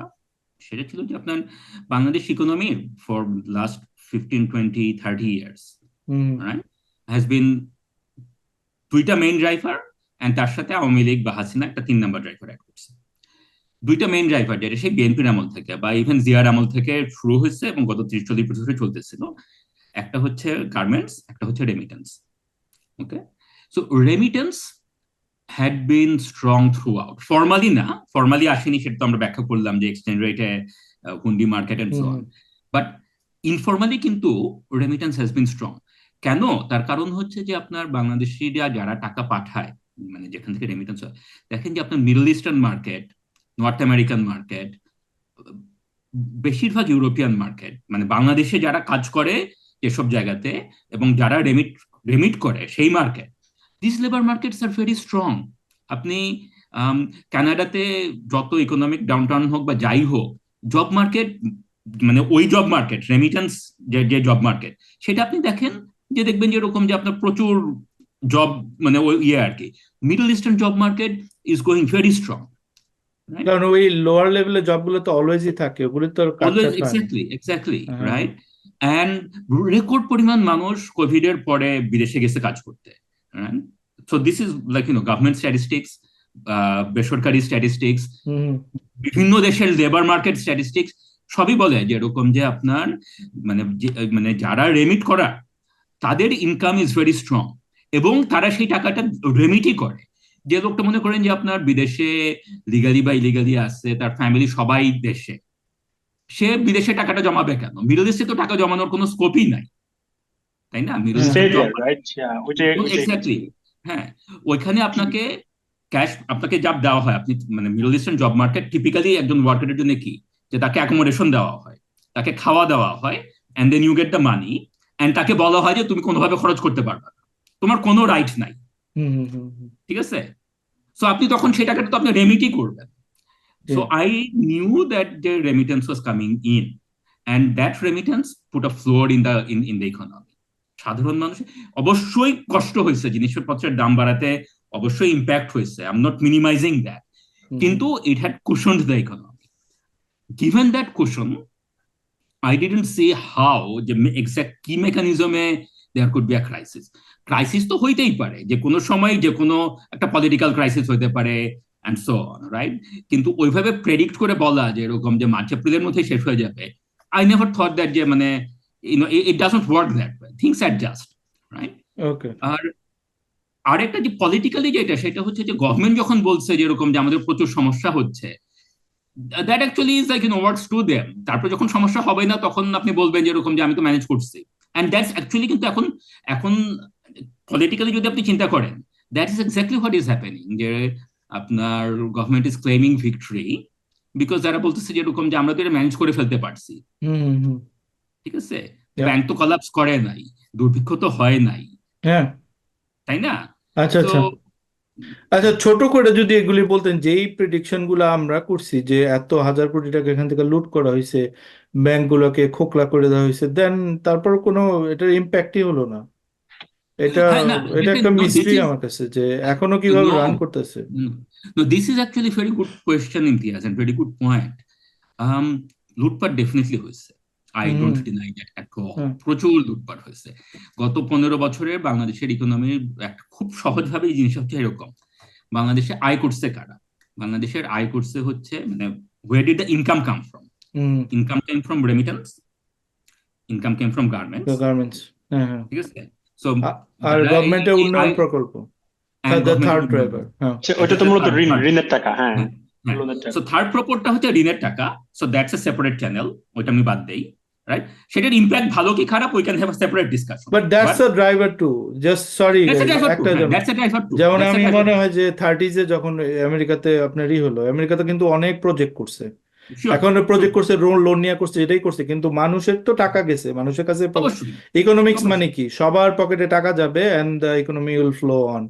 সেটা ছিল যে আপনার Bangladesh economy for last 15-20-30 years, hmm right, has been দুইটা মেইন ড্রাইভার, এন্ড তার সাথে আওয়ামী লীগ বা হাসিনা একটা 3 নাম্বার ড্রাইভার অ্যাড করছে। দুইটা মেইন ড্রাইভার যেটা সেই বিএনপির আমল থেকে বা ইভেন জিয়ার আমল থেকে শুরু হয়েছে এবং গত 30-40 বছর ধরে চলতেছিল। একটা হচ্ছে গার্মেন্টস, একটা হচ্ছে remittance. Okay, so remittance had been strong throughout, formally না, ফর্মালি আসেনি, সেটা তো আমরা ব্যাখ্যা করলাম যে এক্সচেঞ্জ রেটে, hundi market and so hmm on, but informally কিন্তু রেমিটেন্স হ্যাজ বিন স্ট্রং। কেন? তার কারণ হচ্ছে যে আপনার বাংলাদেশিরা যারা টাকা পাঠায়, মানে যেখান থেকে রেমিটেন্স হয়, দেখেন যে আপনার middle eastern market, north American market, বেশিরভাগ ইউরোপিয়ান মার্কেট, মানে বাংলাদেশে যারা কাজ করে যেসব জায়গাতে এবং যারা রেমিট রেমিট করে সেই market, this labour markets are very strong. আপনি কানাডাতে যত ইকোনমিক ডাউনটাউন হোক বা যাই হোক, জব মার্কেট, মানে ওই জব মার্কেট রেমিটেন্স, যে যে জব মার্কেট, সেটা আপনি দেখেন যে দেখবেন যে এরকম যে আপনার প্রচুর জব, মানে ওই ইয়ে আর কি, middle eastern job market is going very strong, right? কারণ ওই লোয়ার লেভেলের জবগুলো তো অলওয়েজই থাকে, ওগুলো তো অলওয়েজ, কাটছাট হয় না। এক্স্যাক্টলি হ্যাঁ। রাইট। অ্যান্ড রেকর্ড পরিমাণ মানুষ কোভিড এর পরে বিদেশে গেছে কাজ করতে। So this is like government statistics, বেসরকারি স্ট্যাটিস্টিক্স, হুম বিভিন্ন দেশের লেবার মার্কেট স্ট্যাটিস্টিক্স, সবই বলে যে এরকম যে আপনার মানে মানে যারা রেমিট করা তাদের ইনকাম ইজ ভেরি স্ট্রং, এবং তারা সেই টাকাটা রেমিটই করে। যে লোকটা মনে করেন যে আপনার বিদেশে লিগালি বা ইলিগালি আছে, তার ফ্যামিলি সবাই দেশে, সে বিদেশে টাকাটা জমাবে কেন? মিডল ইস্টে তো টাকা জমানোর কোনো স্কোপই নাই, তাই না? মিডল হ্যাঁ ইস্টের হ্যাঁ সেভিয়ার, জব, রাইট? ওইটাই ওইটাই এক্স্যাক্টলি, basically। হ্যাঁ, ওইখানে আপনাকে ক্যাশ আপনাকে যা দেওয়া হয়, আপনি মানে middle eastern job market typically একজন ওয়ার্কারের জন্য কি, যে তাকে অ্যাকোমোডেশন দেওয়া হয়, তাকে খাওয়া দেওয়া হয়, and then you get the money, and তাকে বলা হয় যে তুমি কোনোভাবে খরচ করতে পারবে না, তোমার কোনো রাইট নাই, হুম হুম হুম হুম। ঠিক আছে? সো আপনি তখন সেই টাকাটা তো আপনি রেমিটই করবেন। জি। So I knew that the remittance was coming in, and that remittance put a floor in the economy. সাধারণ মানুষ অবশ্যই কষ্ট হয়েছে, জিনিসপত্রের দাম বাড়াতে অবশ্যই ইম্প্যাক্ট হয়েছে, I am not minimising that, কিন্তু it had cushioned the economy. Given that cushion, I didn't see how যে এক্সাক্ট কি মেকানিজমে there could be a crisis. Crisis তো হইতেই পারে, যে কোনো সময় যে কোনো একটা পলিটিক্যাল ক্রাইসিস হইতে পারে অ্যান্ড সো অন, রাইট? কিন্তু ওইভাবে প্রেডিক্ট করে বলা যে এরকম যে মার্চ এপ্রিলের মধ্যে শেষ হয়ে যাবে, আই নেভার থট দ্যাট, যে মানে it doesn't work that way, things adjust, right? Okay. আর আরেকটা যে পলিটিক্যালি যেটা, সেটা হচ্ছে যে গভর্নমেন্ট যখন বলছে যে এরকম যে আমাদের প্রচুর সমস্যা হচ্ছে, that actually is like words to them. তারপর যখন সমস্যা হবে না তখন আপনি বলবেন যে এরকম যে আমি তো ম্যানেজ করছি, এন্ড দ্যাটস অ্যাকচুয়ালি, কিন্তু এখন এখন পলিটিক্যালি যদি আপনি চিন্তা করেন, that is exactly what is happening, যে আপনার government is claiming victory because তারা বলতেছে যে এরকম যে আমরা তো এটা ম্যানেজ করে ফেলতে পারছি, হুম। ঠিক আছে? Yeah. ব্যাংক তো কলাপস করে নাই, দুর্ভিক্ষ তো হয় নাই, হ্যাঁ। তাই না? আচ্ছা তো আচ্ছা আচ্ছা, ছোট করে যদি এগুলি বলতেন, যেই প্রেডিকশন গুলো আমরা করছি যে এত হাজার কোটি টাকা এখান থেকে লুট করা হয়েছে, ব্যাংকগুলোকে খোকলা করে দেওয়া হয়েছে, দেন তারপর কোনো এটার ইম্প্যাক্টই হলো না। এটা হ্যাঁ, না, এটা একটা no, this মিস্ট্রি is আমার কাছে, যে এখনো কিভাবে no, রান করতেছে। no, this is actually very good question, Imtiaz, and very good point. লুটপাট ডেফিনেটলি হয়েছে, I hmm. Don't deny that at all. হ্যাঁ। প্রচুর লুটপাট হয়েছে গত 15 বছরে। বাংলাদেশের ইকোনমির একটা খুব সহজভাবে জিনিস হচ্ছে এরকম, বাংলাদেশে আয় করছে কারা? বাংলাদেশের আয় করছে হচ্ছে, মানে where did the income come from? Hmm. Income came from remittance, income came from garments, garments. হ্যাঁ হ্যাঁ। ঠিক আছে? সো আর যারা গভর্নমেন্টের উন্নয়ন প্রকল্প, দ্য থার্ড ড্রাইভার। হ্যাঁ। ওটা তো মূলত ঋণের টাকা, হ্যাঁ, লোনের টাকা। সো থার্ড প্রপোর্টটা হচ্ছে ঋণের টাকা, so that's a separate channel, ওইটা আমি বাদ দেই, রাইট? সেটার ইম্প্যাক্ট ভালো কি খারাপ, we can have a separate discussion, but that's a driver too, just sorry that's a driver too, একটা যেমন, দ্যাটস এ ড্রাইভার টু, যেমন দ্যাটস এ আমি ড্রাইভার মনে হয় যে থার্টিজে যখন আমেরিকাতে আপনার হলো, আমেরিকাতে কিন্তু অনেক প্রজেক্ট করছে, এখন প্রজেক্ট করছে, লোন নিয়ে করছে, এটাই করছে, কিন্তু মানুষের তো টাকা গেছে, মানুষের কাছে অবশ্যই, ইকোনমিক্স মানে অবশ্যই, কি, সবার পকেটে টাকা যাবে and the economy will flow on,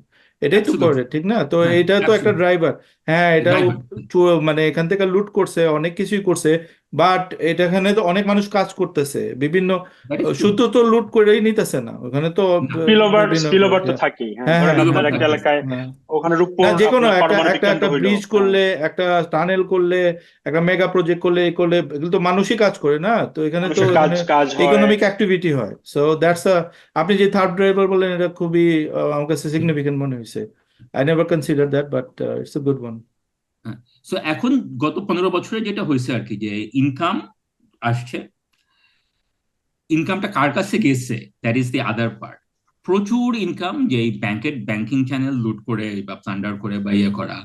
এটাই তো করে, অ্যাবসলিউটলি, ঠিক না? তো হ্যাঁ, এটা তো একটা অ্যাবসলিউটলি ড্রাইভার। হ্যাঁ, এটা ড্রাইভার, মানে এখান থেকে লুট করছে, অনেক কিছুই করছে, বাট এটা এখানে তো অনেক মানুষ কাজ করতেছে বিভিন্ন, দ্যাট ইজ ট্রু। শুধু তো লুট করেই নিতেছে না, ওখানে তো বিভিন্ন, স্পিল ওভার তো থাকেই, হ্যাঁ, হ্যাঁ ধরেন হ্যাঁ আপনার হ্যাঁ একটা এলাকায় হ্যাঁ। ওখানে না, রূপপুর যে কোনো আপনার একটা পারমাণবিক একটা কেন্দ্র একটা হইলো, ব্রিজ হ্যাঁ, করলে, একটা টানেল করলে, একটা মেগা প্রজেক্ট করলে, এই করলে, এগুলো তো মানুষই কাজ করে না, তো এখানে তো মানুষের কাজ এখানে কাজ হয়। ইকোনমিক অ্যাক্টিভিটি হয়। সো দ্যাটস আ, আপনি যে থার্ড ড্রাইভার বললেন, এটা খুবই আমার কাছে সিগনিফিকেন্ট মনে হয়েছে। I never consider that, but it's a good one. So এখন গত 15 বছরে যেটা হয়েছে আর কি, যে ইনকাম আসছে, ইনকামটা কার কাছে গেছে, that is the other part. প্রচুর ইনকাম যে ব্যাংকিং চ্যানেল লুট করে বা প্লান্ডার করে বা ইয়ে করা,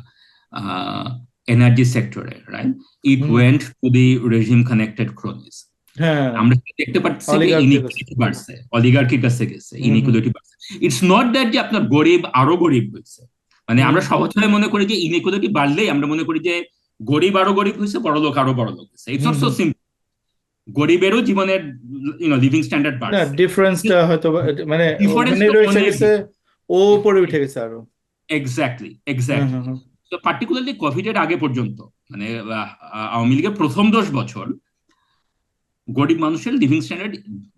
এনার্জি সেক্টরে, right? It hmm. Went to the regime connected cronies. হ্যাঁ, আমরা দেখতে পাচ্ছি যে অলিগার্কের কাছে। ইনইকুয়ালিটি বাড়ছে, অলিগার্কির কাছে গেছে, হুম হুম ইনইকুয়ালিটি বাড়ছে। ইটস নট দ্যাট যে আপনার গরিব আরো গরিব হয়েছে, মানে আমরা হুম সহজভাবে মনে করি যে ইনইকুয়ালিটি বাড়লেই আমরা মনে করি যে গরিব আরো গরিব হয়েছে, বড়লোক আরো বড়লোক হয়েছে। It's not so hmm. Simple. গরিবেরও জীবনের লিভিং স্ট্যান্ডার্ড না, বাড়ছে, ডিফারেন্সটা হয়তো মানে ডিফারেন্স ওখানে তো রয়েছে অনেক গেছে, ও উপরে উঠে গেছে আরো। এক্স্যাক্টলি, হ্যাঁ এক্স্যাক্টলি। হ্যাঁ হ্যাঁ। তো পার্টিকুলারলি কোভিড এর আগে পর্যন্ত, মানে আওয়ামী লীগের প্রথম 10 বছর গরিব মানুষের লিভিং স্ট্যান্ডার্ড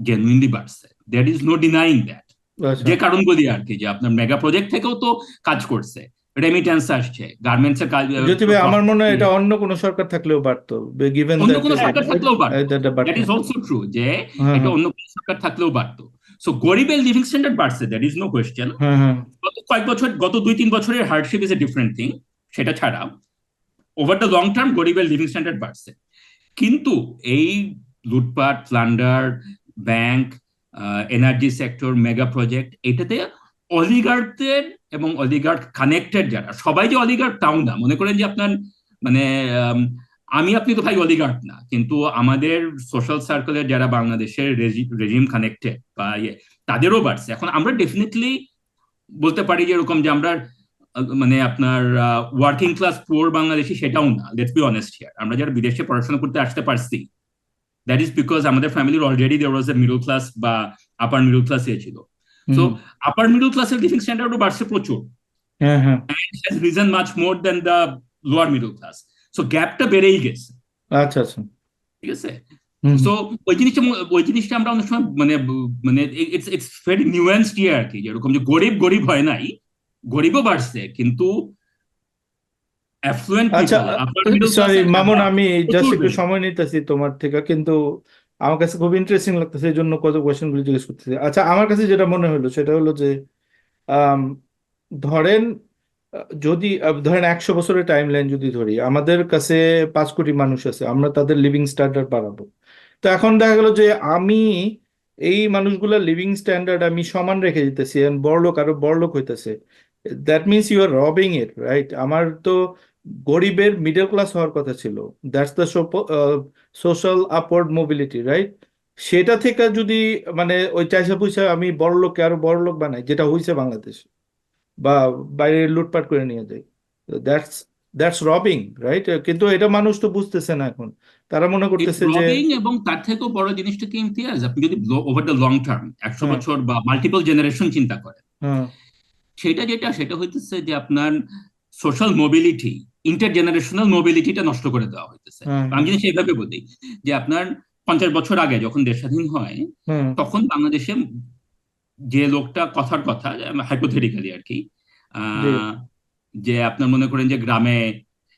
জেনুইনলি বাড়ছে, there is no denying that. আচ্ছা, যে কারণগুলি আর কি, যে আপনার মেগা প্রজেক্ট থেকেও তো কাজ করছে, রেমিটেন্স আসছে, গার্মেন্টস এর কাজ, জ্যোতি ভাই, আমার মনে হয় এটা অন্য কোনো সরকার থাকলেও পারতো, গিভেন অন্য দ্যাট কোনো সরকার থাকলেও পারতো, দ্যাট পারতো। ইজ অলসো ট্রু, যে হ্যাঁ এটা হ্যাঁ অন্য কোনো সরকার থাকলেও পারতো। সো গরিবের লিভিং স্ট্যান্ডার্ড বাড়ছে, দ্যাট ইজ নো কোয়েশ্চেন। হ্যাঁ হ্যাঁ। গত কয়েক বছর, গত 2-3 বছরের hardship is a different thing, সেটা ছাড়া ওভার দ্য লং টার্ম গরিবের লিভিং স্ট্যান্ডার্ড বাড়ছে। কিন্তু এই লুটপাট, plunder, bank, energy sector, mega project, এটাতে অলিগার্কদের এবং অলিগার্ক কানেক্টেড যারা, সবাই যে অলিগার্ক তাও না। মনে করেন যে আপনার, মানে আমি আপনি তো ভাই অলিগার্ক না, কিন্তু আমাদের সোশ্যাল সার্কেলের যারা বাংলাদেশের রেজিম কানেক্টেড বা তাদেরও বাড়ছে। এখন আমরা ডেফিনেটলি বলতে পারি যে এরকম যে আমরা মানে আপনার ওয়ার্কিং ক্লাস পুয়ার বাংলাদেশি, সেটাও না। লেটস বি অনেস্ট হিয়ার, আমরা যারা বিদেশে পড়াশোনা করতে আসতে পারছি, দ্যাট ইজ বিকজ আমাদের ফ্যামিলির already there was a middle class বা আপার মিডল ক্লাস ছিল। সো আপার মিডল ক্লাসের লিভিং স্ট্যান্ডার্ডও বাড়ছে প্রচুর, হ্যাঁ হ্যাঁ। has risen much more than the lower middle class. So গ্যাপটা বেড়েই গেছে, আচ্ছা আচ্ছা। ঠিক আছে? হুম সো হুম। ওই জিনিসটা আমরা অনেক সময় মানে ইটস ভেরি নিউয়েন্সড ইয়ে আর কি, যেরকম যে গরিব গরিব হয় নাই, গরিবও বাড়ছে, কিন্তু অ্যাফ্লুয়েন্ট আচ্ছা, people, upper middle class sorry and Mamun, above আমি জাস্ট প্রচুর একটু বেড়েছে। সময় নিতেছি তোমার থেকে, কিন্তু আমার কাছে খুব ইন্টারেস্টিং লাগতেছে, এই জন্য কত কোয়েশ্চেন গুলো জিজ্ঞেস করতেছি। আচ্ছা, আমার কাছে যেটা মনে হলো সেটা হলো যে আম, ধরেন যদি ধরেন 100 বছরের টাইম লাইন যদি ধরি, আমাদের কাছে 5 কোটি মানুষ আছে, আমরা তাদের লিভিং স্ট্যান্ডার্ড বাড়াবো। তো এখন দেখা গেল যে আমি এই মানুষগুলোর লিভিং স্ট্যান্ডার্ড আমি সমান রেখে দিতেছি, and বড়লোক আরো বড়লোক হইতেছে। That means you are robbing it, right? আমার তো গরিবের মিডল ক্লাস হওয়ার কথা ছিল। That's the social upward mobility, right? সেটা থেকে যদি মানে ওই পয়সা পয়সা আমি বড়লোককে আরো বড়লোক বানাই, যেটা হয়েছে বাংলাদেশে, বা বাইরে লুটপাট করে নিয়ে যায়, দ্যাটস দ্যাটস রবিং, রাইট? কিন্তু এটা মানুষ তো বুঝতেছে না এখন। তারা মনে ইটস করতেছে যে রবিং, এবং তার থেকেও বড় জিনিসটা কি ইমতিয়াজ, আপনি যদি ওভার দ্য লং টার্ম, একশো হ্যাঁ বছর বা মাল্টিপল জেনারেশন চিন্তা করেন, হ্যাঁ সেটা হইতেছে যে আপনার সোশ্যাল মোবিলিটি, ইন্টার জেনারেশনাল মোবিলিটিটা নষ্ট করে দেওয়া হইতেছে। হ্যাঁ আমি হ্যাঁ জিনিস এইভাবে বলি যে আপনার 50 বছর আগে যখন দেশ স্বাধীন হয়, হ্যাঁ। তখন বাংলাদেশে যে লোকটা কথার কথা, হাইপোথেটিক্যালি আর কি, জি আহ, যে আপনার মনে করেন যে গ্রামে,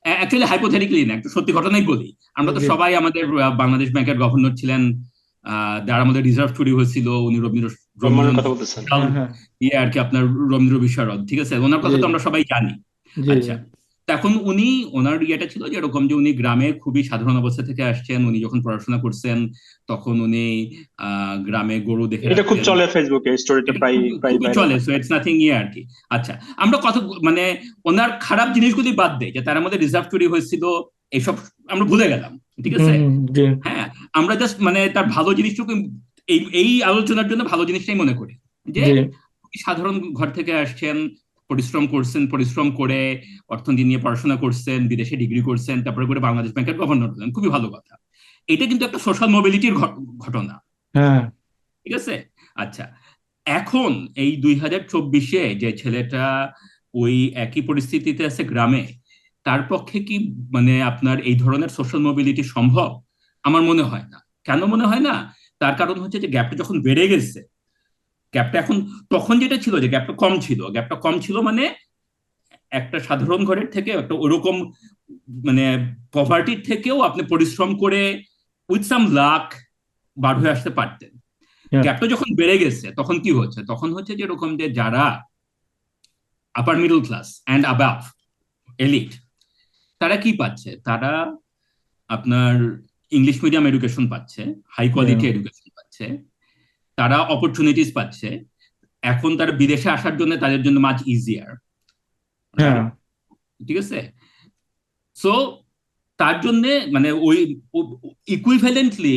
অ্যাকচুয়ালি হাইপোথেটিক্যালি না, একটু সত্যি ঘটনাই বলি। আমরা তো জি সবাই আমাদের বাংলাদেশ ব্যাংকের গভর্নর ছিলেন, যার আমাদের রিজার্ভ চুরি হয়েছিল, উনি রহমানের রবীন্দ্রনাথ কথা বলতেছেন। বিশাল হ্যাঁ হ্যাঁ। ইয়ে আর কি, আপনার রবীন্দ্র বিশারদ, ঠিক আছে, ওনার জি কথা তো আমরা সবাই জানি। জি জি আচ্ছা, তখন ওনার ইয়েটা ছিল যে এরকম যে উনি গ্রামে খুবই সাধারণ অবস্থা থেকে আসছেন। উনি যখন পড়াশোনা করছেন, তখন উনি গ্রামে গরু দেখে এটা খুব রাখতেন। চলে ফেসবুকে, স্টোরিটা এটা প্রায় প্রায় খুবই ভাইরাল চলে, হয়। সো ইটস নাথিং ইয়ে আর কি। আচ্ছা, আমরা কথা মানে ওনার খারাপ জিনিসগুলি বাদ দেই, যে তার মধ্যে রিজার্ভ চুরি হয়েছিল, এইসব আমরা ভুলে গেলাম, ঠিক হুম আছে। হুম। জি হ্যাঁ, আমরা জাস্ট মানে তার ভালো জিনিসটুকু, এই এই আলোচনার জন্য ভালো জিনিসটাই মনে করি, যে জি খুবই সাধারণ ঘর থেকে আসছেন, পরিশ্রম করছেন, পরিশ্রম করে অর্থনীতি নিয়ে পড়াশোনা করছেন, বিদেশে ডিগ্রি করছেন, তারপরে করে বাংলাদেশ ব্যাংকের গভর্নর হলেন, খুবই ভালো কথা। এটা কিন্তু একটা সোশ্যাল মোবিলিটির ঘটনা, হ্যাঁ ঠিক আছে। আচ্ছা, এখন এই 2024-এ যে ছেলেটা ওই একই পরিস্থিতিতে আছে গ্রামে, তার পক্ষে কি মানে আপনার এই ধরনের সোশ্যাল মোবিলিটি সম্ভব? আমার মনে হয় না। কেন মনে হয় না? তার কারণ হচ্ছে যে গ্যাপটা যখন বেড়ে গেছে, গ্যাপটা এখন, তখন যেটা ছিল যে গ্যাপটা কম ছিল মানে একটা সাধারণ ঘরের থেকে একটা ওরকম মানে পভার্টির থেকেও আপনি পরিশ্রম করে উইথ সাম লাক বার হয়ে আসতে পারতেন। হ্যাঁ গ্যাপটা যখন বেড়ে গেছে, তখন কি হচ্ছে, তখন হচ্ছে যে এরকম যে যারা আপার middle class and above, elite, তারা কি পাচ্ছে? তারা আপনার ইংলিশ মিডিয়াম এডুকেশন পাচ্ছে, হাই কোয়ালিটি এডুকেশন পাচ্ছে, তারা অপরচুনিটিস পাচ্ছে। এখন তারা বিদেশে আসার জন্য তাদের জন্য মাচ ইজিয়ার, হ্যাঁ রাইট? ঠিক আছে। সো তার জন্য মানে ওই ইকুইভ্যালেন্টলি,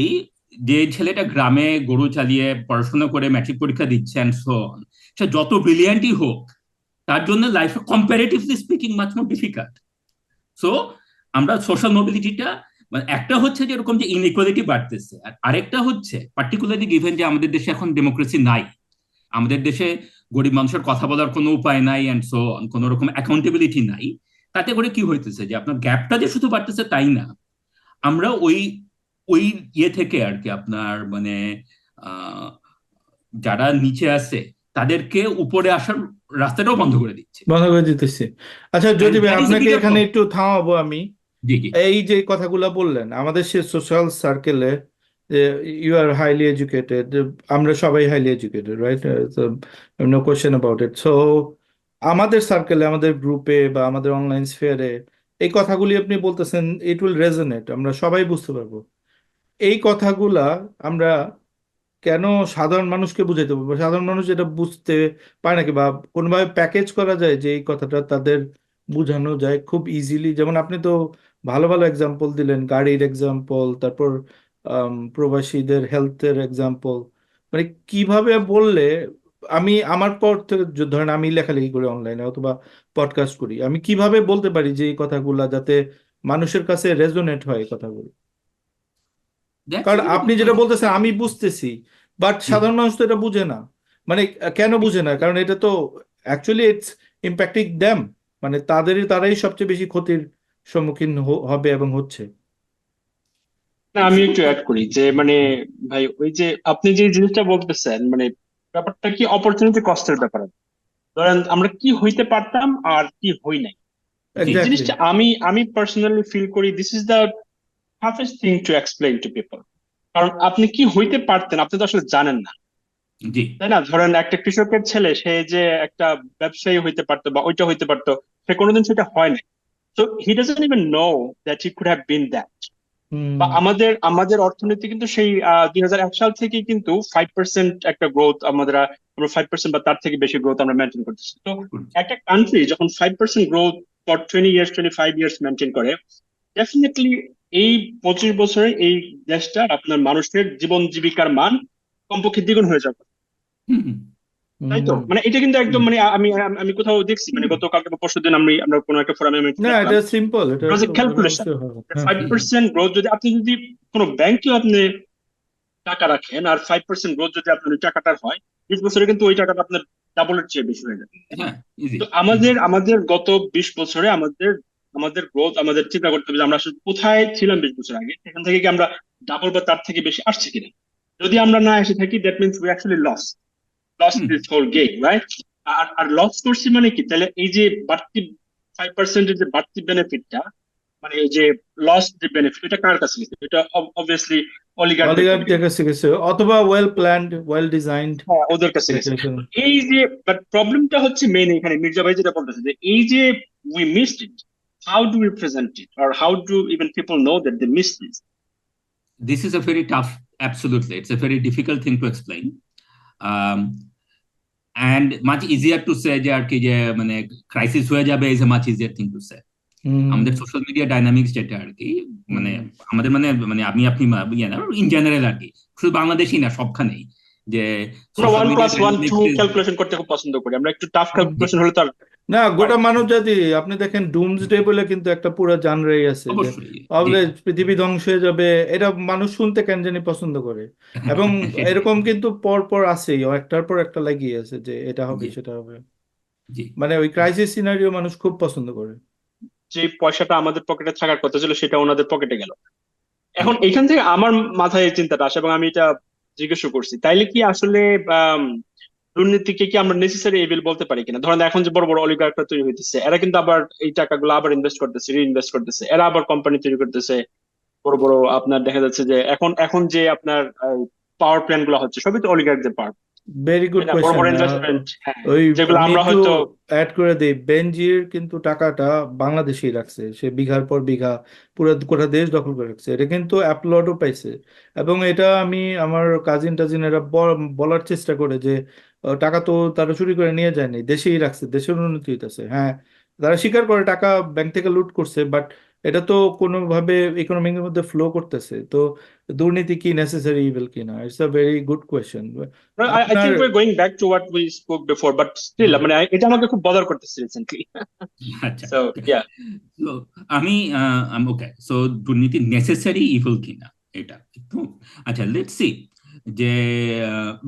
যে ছেলেটা গ্রামে গরু চালিয়ে পড়াশোনা করে ম্যাট্রিক পরীক্ষা দিচ্ছে অ্যান্ড সো অন, সে যত ব্রিলিয়ান্টই হোক, তার জন্য লাইফে comparatively speaking much more difficult. So আমরা সোশ্যাল মোবিলিটিটা, মানে একটা হচ্ছে যে এরকম যে ইনইকুয়ালিটি বাড়তেছে, আর আরেকটা হচ্ছে পার্টিকুলারলি গিভেন যে আমাদের দেশে এখন ডেমোক্রেসি নাই, আমাদের দেশে গরিব মানুষের কথা বলার কোনো উপায় নাই অ্যান্ড সো অন, কোনো রকম অ্যাকাউন্টেবিলিটি নাই। তাতে করে কি হইতেছে যে আপনার গ্যাপটা যে শুধু বাড়তেছে তাই না, আমরা ওই ওই ইয়ে থেকে আর কি আপনার মানে আহ, যারা নিচে আছে তাদেরকে উপরে আসার রাস্তাটাও বন্ধ করে দিচ্ছে। বন্ধ করে দিতেছি। আচ্ছা এন্ড জ্যোতি ভাই, দ্যাট ইজ এ আপনাকে বিগার এখানে প্রবলেম। একটু থামাবো আমি। জি জি। এই যে কথাগুলো বললেন আমাদের সে সোশ্যাল সার্কেলে, যে ইউ আর হাইলি এডুকেটেড, আমরা সবাই highly educated, right? No question about it. So আমাদের সার্কেলে, আমাদের গ্রুপে বা আমাদের অনলাইন স্ফিয়ারে এই কথাগুলি আপনি বলতেছেন, ইট উইল রেজোনেট, আমরা সবাই বুঝতে পারবো। এই কথাগুলা আমরা কেন সাধারণ মানুষকে বুঝাইতে পারবো? সাধারণ মানুষ এটা বুঝতে পারে নাকি, বা কোনোভাবে প্যাকেজ করা যায় যে এই কথাটা তাদের বোঝানো যায় খুব ইজিলি? যেমন আপনি তো ভালো ভালো এক্সাম্পল দিলেন, গাড়ির এক্সাম্পল, তারপর প্রবাসীদের হেলথের এক্সাম্পল। মানে কিভাবে বললে আমি আমার পর থেকে ধরেন আমি লেখালেখি করি অনলাইনে অথবা পডকাস্ট করি, আমি কিভাবে বলতে পারি যে এই কথাগুলা যাতে মানুষের কাছে রেজোনেট হয় এই কথাগুলো? দ্যাটস কারণ এ ভেরি আপনি গুড যেটা কোয়েশ্চেন। বলতেছেন আমি বুঝতেছি, বাট সাধারণ মানুষ তো এটা বুঝে না। মানে কেন বুঝে না? কারণ এটা তো অ্যাকচুয়ালি ইটস ইম্প্যাক্টিং দ্যাম, মানে তারাই সবচেয়ে বেশি ক্ষতির সম্মুখীন হবে এবং হচ্ছে। না, আমি একটু অ্যাড করি যে মানে ভাই ওই যে আপনি যে জিনিসটা বলতেছেন মানে ব্যাপারটা কি অপরচুনিটি কস্টের ব্যাপার। ধরেন আমরা কি হইতে পারতাম আর কি হই নাই, জি এই এক্স্যাক্টলি। জিনিসটা আমি পার্সোনালি ফিল করি this is the toughest thing to explain to people. কারণ আপনি কি হইতে পারতেন আপনি তো আসলে জানেন না, জি তাই না? ধরেন একটা কৃষকের ছেলে সে যে একটা ব্যবসায়ী হইতে পারতো বা ওইটা হইতে পারতো, সে কোনোদিন সেটা হয় না। তো he doesn't even know that he could have been that. হুম বা আমাদের আমাদের অর্থনীতি কিন্তু সেই 2001 সাল থেকেই কিন্তু 5% একটা গ্রোথ আমরা 5% বা তার থেকে বেশি গ্রোথ আমরা মেনটেন করতেছি। তো একটা কান্ট্রি যখন 5% growth for 20 years 25 years maintain করে, ডেফিনেটলি এই 25 বছরে এই দেশটার আপনার মানুষের জীবন জীবিকার মান কমপক্ষে দ্বিগুণ হয়ে যাবে। হুম হুম তাই তো, হুম। মানে এটা কিন্তু একদম হুম মানে আমি আমি কোথাও দেখছি মানে গতকালকে বা পরশুদিন আমরা কোনো একটা ফোরামে আমি না, দেখলাম এটা সিম্পল, এটা তো মানে ক্যালকুলেশন, অবশ্যই হবে। হ্যাঁ। ফাইভ হুম হুম পার্সেন্ট গ্রোথ যদি আপনি যদি কোনো ব্যাংকেও আপনি টাকা রাখেন আর 5% গ্রোথ যদি আপনার ওই টাকাটার হয়, 20 বছরে কিন্তু ওই টাকাটা আপনার ডাবলের চেয়ে বেশি হয়ে যাবে, তাই না? হ্যাঁ ইজি তো ইজি আমাদের গত 20 বছরে আমাদের আমাদের গ্রোথ আমাদের চিন্তা করতে হবে যে আমরা আসলে কোথায় ছিলাম 20 বছর আগে, সেখান থেকে কি আমরা ডাবল বা তার থেকে বেশি আসছে কিনা। যদি আমরা না এসে থাকি that means we actually lost hmm this whole game, right? আর আর লস করছি মানে কি, তাহলে এই যে বাড়তি 5%-এর যে বাড়তি বেনিফিটটা, মানে এই যে লস যে বেনিফিট, এটা কার কাছে গেছে? এটা অবভিয়াসলি অলিগারদের পকেটে অলিগারদের গেছে। কাছে গেছে, অথবা ওয়েল প্ল্যান্ড, ওয়েল ডিজাইনড হ্যাঁ, ওদের কাছে গেছে। সিচুয়েশন। তো এই যে বাট প্রবলেমটা হচ্ছে মেইন এখানে মির্জা ভাই যেটা বলতেছে যে এই যে we missed it, how do we present it আর how do even people know that they miss this? this is a very tough, absolutely, it's a very difficult thing to explain. And much easier to say যে আর কি যে মানে crisis হয়ে যাবে is a much easier thing to say. হুম আমাদের social media dynamics যেটা আর কি মানে হুম। আমাদের মানে মানে আপনি ইয়ে না ইন জেনারেল আর কি, শুধু বাংলাদেশই না সবখানেই যে আমরা social one media plus one two dynamics is calculation করতে খুব পছন্দ করি, আমরা একটু টাফ হুম। ক্যালকুলেশন হলে তো আর না, পারি গোটা না। মানব জাতি, আপনি দেখেন ডুমসডে বলে কিন্তু একটা পুরো জানরাই আছে যে অবশ্যই জি অলওয়েজ পৃথিবী ধ্বংস হয়ে যাবে। এটা মানুষ শুনতে কেন জানি পছন্দ করে। এবং সেটাই এরকম কিন্তু পর পর আছেই, একটার পর একটা লাগিয়ে আছে যে এটা হবে জি সেটা হবে। জি মানে ওই ক্রাইসিস সিনারিও মানুষ খুব পছন্দ করে। যে পয়সাটা আমাদের পকেটে থাকার কথা ছিল সেটা ওনাদের পকেটে গেল। জি এখন এখান থেকে আমার মাথায় এই চিন্তাটা আসে এবং আমি এটা জিজ্ঞেসও করছি, তাইলে কি আসলে আম, দুর্নীতিকে কি আমরা নেসেসারি এভিল বলতে পারি কিনা? ধরেন এখন যে বড় বড় অলিগার্করা তৈরি হইতেছে, এরা কিন্তু আবার এই টাকাগুলো আবার ইনভেস্ট করতেছে, রিইনভেস্ট করতেছে, এরা আবার কোম্পানি তৈরি করতেছে বড় বড়। আপনার দেখা যাচ্ছে যে এখন এখন যে আপনার পাওয়ার প্ল্যান্ট গুলো হচ্ছে সবই তো অলিগার্কদের পাওয়ার, ভেরি তাই গুড না? বড় কোয়েশ্চেন। বড় ইনভেস্টমেন্ট, হ্যাঁ, ওই যেগুলো আমি আমরা একটু হয়তো অ্যাড করে দিই, বেনজির কিন্তু টাকাটা বাংলাদেশেই রাখছে, সে বিঘার পর বিঘা পুরো গোটা দেশ দখল করে রাখছে, এটা কিন্তু অ্যাপ্লডও পাইছে। এবং এটা আমি আমার কাজিন টাজিন এরা বলার চেষ্টা করে যে টাকা তো তারা চুরি করে নিয়ে যায়নি, দেশেই রাখছে, দেশের উন্নতি হইতেছে। হ্যাঁ, তারা স্বীকার করে টাকা ব্যাংক থেকে লুট করছে, বাট এটা তো কোনোভাবে ইকোনমির মধ্যে ফ্লো করতেছে। তো দুর্নীতি কি নেসেসারি ইভিল কিনা, it's a very good question. I আপনার think we're going back to what we spoke before, but still মানে এটা আমাকে খুব বদার করতেছে রিসেন্টলি। আচ্ছা সো ইয়া, তো আমি ওকে সো দুর্নীতি নেসেসারি ইভিল কিনা এটা একটু আচ্ছা লেটস সি যে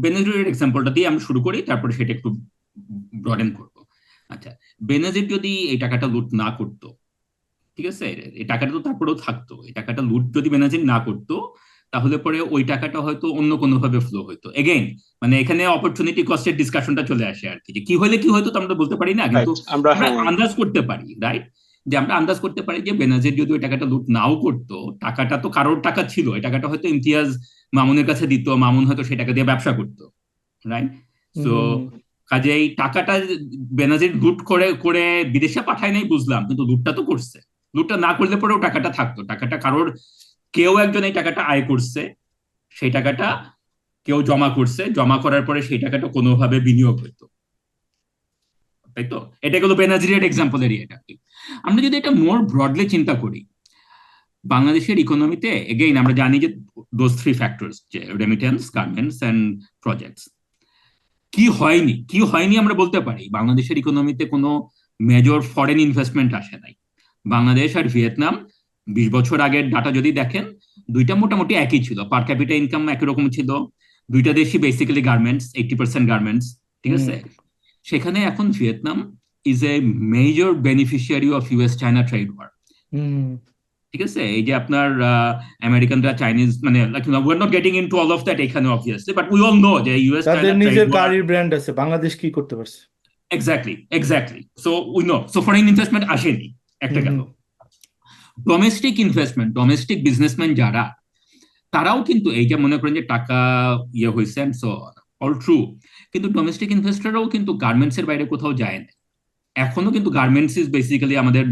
বেনজিরের এক্সাম্পলটা দিয়ে আমি শুরু করি তারপরে সেটা একটু ব্রডেন করব। আচ্ছা, বেনজির যদি এই টাকাটা লুট না করতো, ঠিক আছে, এই টাকাটা তো তারপরেও থাকতো, এই টাকাটা লুট যদি বেনজির না করতো তাহলে পরে ওই টাকাটা হয়তো অন্য কোনো ভাবে ফ্লো হইতো। এগেইন মানে এখানে অপরচুনিটি কস্টের ডিসকাশনটা চলে আসে আর কি, যে কি হলে কি হয়তো তো আমরা বলতে পারি না, কিন্তু রাইট, আমরা আমরা হ্যাঁ আন্দাজ করতে পারি, রাইট? যে আমরা আন্দাজ করতে পারি যে বেনাজির যদি ওই টাকাটা লুট নাও করতো, টাকাটা তো কারোর টাকা ছিল, এই টাকাটা হয়তো ইমতিয়াজ মামুনের কাছে দিত, মামুন হয়তো সেই টাকা দিয়ে ব্যবসা করতো, রাইট? সো হুম কাজে এই টাকাটা বেনাজির লুট করে করে বিদেশে পাঠায় নাই বুঝলাম, কিন্তু লুটটা তো করছে। লুটটা না করলে পরেও টাকাটা থাকতো, টাকাটা কারোর, কেউ একজন এই টাকাটা আয় করছে, সেই টাকাটা কেউ জমা করছে, জমা করার পরে সেই টাকাটা কোনোভাবে বিনিয়োগ হইতো, তাই তো? এটা গেলো বেনাজিরের এক্সাম্পল এরিয়া। এটা কি আমরা যদি এটা মোর ব্রডলি চিন্তা করি, বাংলাদেশের ইকোনমিতে এগেইন আমরা জানি যে দোজ থ্রি ফ্যাক্টরস, যে রেমিটেন্স, গার্মেন্টস এন্ড প্রজেক্টস। কি হয়নি আমরা বলতে পারি, বাংলাদেশের ইকোনমিতে কোনো মেজর ফরেন ইনভেস্টমেন্ট আসে নাই। বাংলাদেশ আর ভিয়েতনাম 20 বছর আগের ডাটা যদি দেখেন, দুইটা মোটামুটি একই ছিল, পার ক্যাপিটা ইনকাম একই রকম ছিল, দুইটা দেশই বেসিক্যালি গার্মেন্টস, 80% গার্মেন্টস, ঠিক হুম আছে? সেখানে এখন Vietnam is a major beneficiary of US China trade war. হুম ঠিক আছে, এই যে আপনার আমেরিকানরা চাইনিজ মানে like we are not getting into all of that এখানে obviously, but we all know যে ইউএস তাদের চায়না ট্রেড নিজের ওয়ার। গাড়ির ব্র্যান্ড আছে, বাংলাদেশ কি করতে পারছে? Exactly, exactly. So we know, so foreign investment আসেনি, একটা হুম গেল। হুম। ডোমেস্টিক ইনভেস্টমেন্ট, ডোমেস্টিক বিজনেসম্যান যারা, তারাও কিন্তু এই যে মনে করেন যে টাকা ইয়ে হয়েছে, সো অল ট্রু, কিন্তু ডোমেস্টিক ইনভেস্টররাও কিন্তু গার্মেন্টস এর বাইরে কোথাও যায় না। এখনো কিন্তু গার্মেন্টস ইজ বেসিক্যালি আমাদের,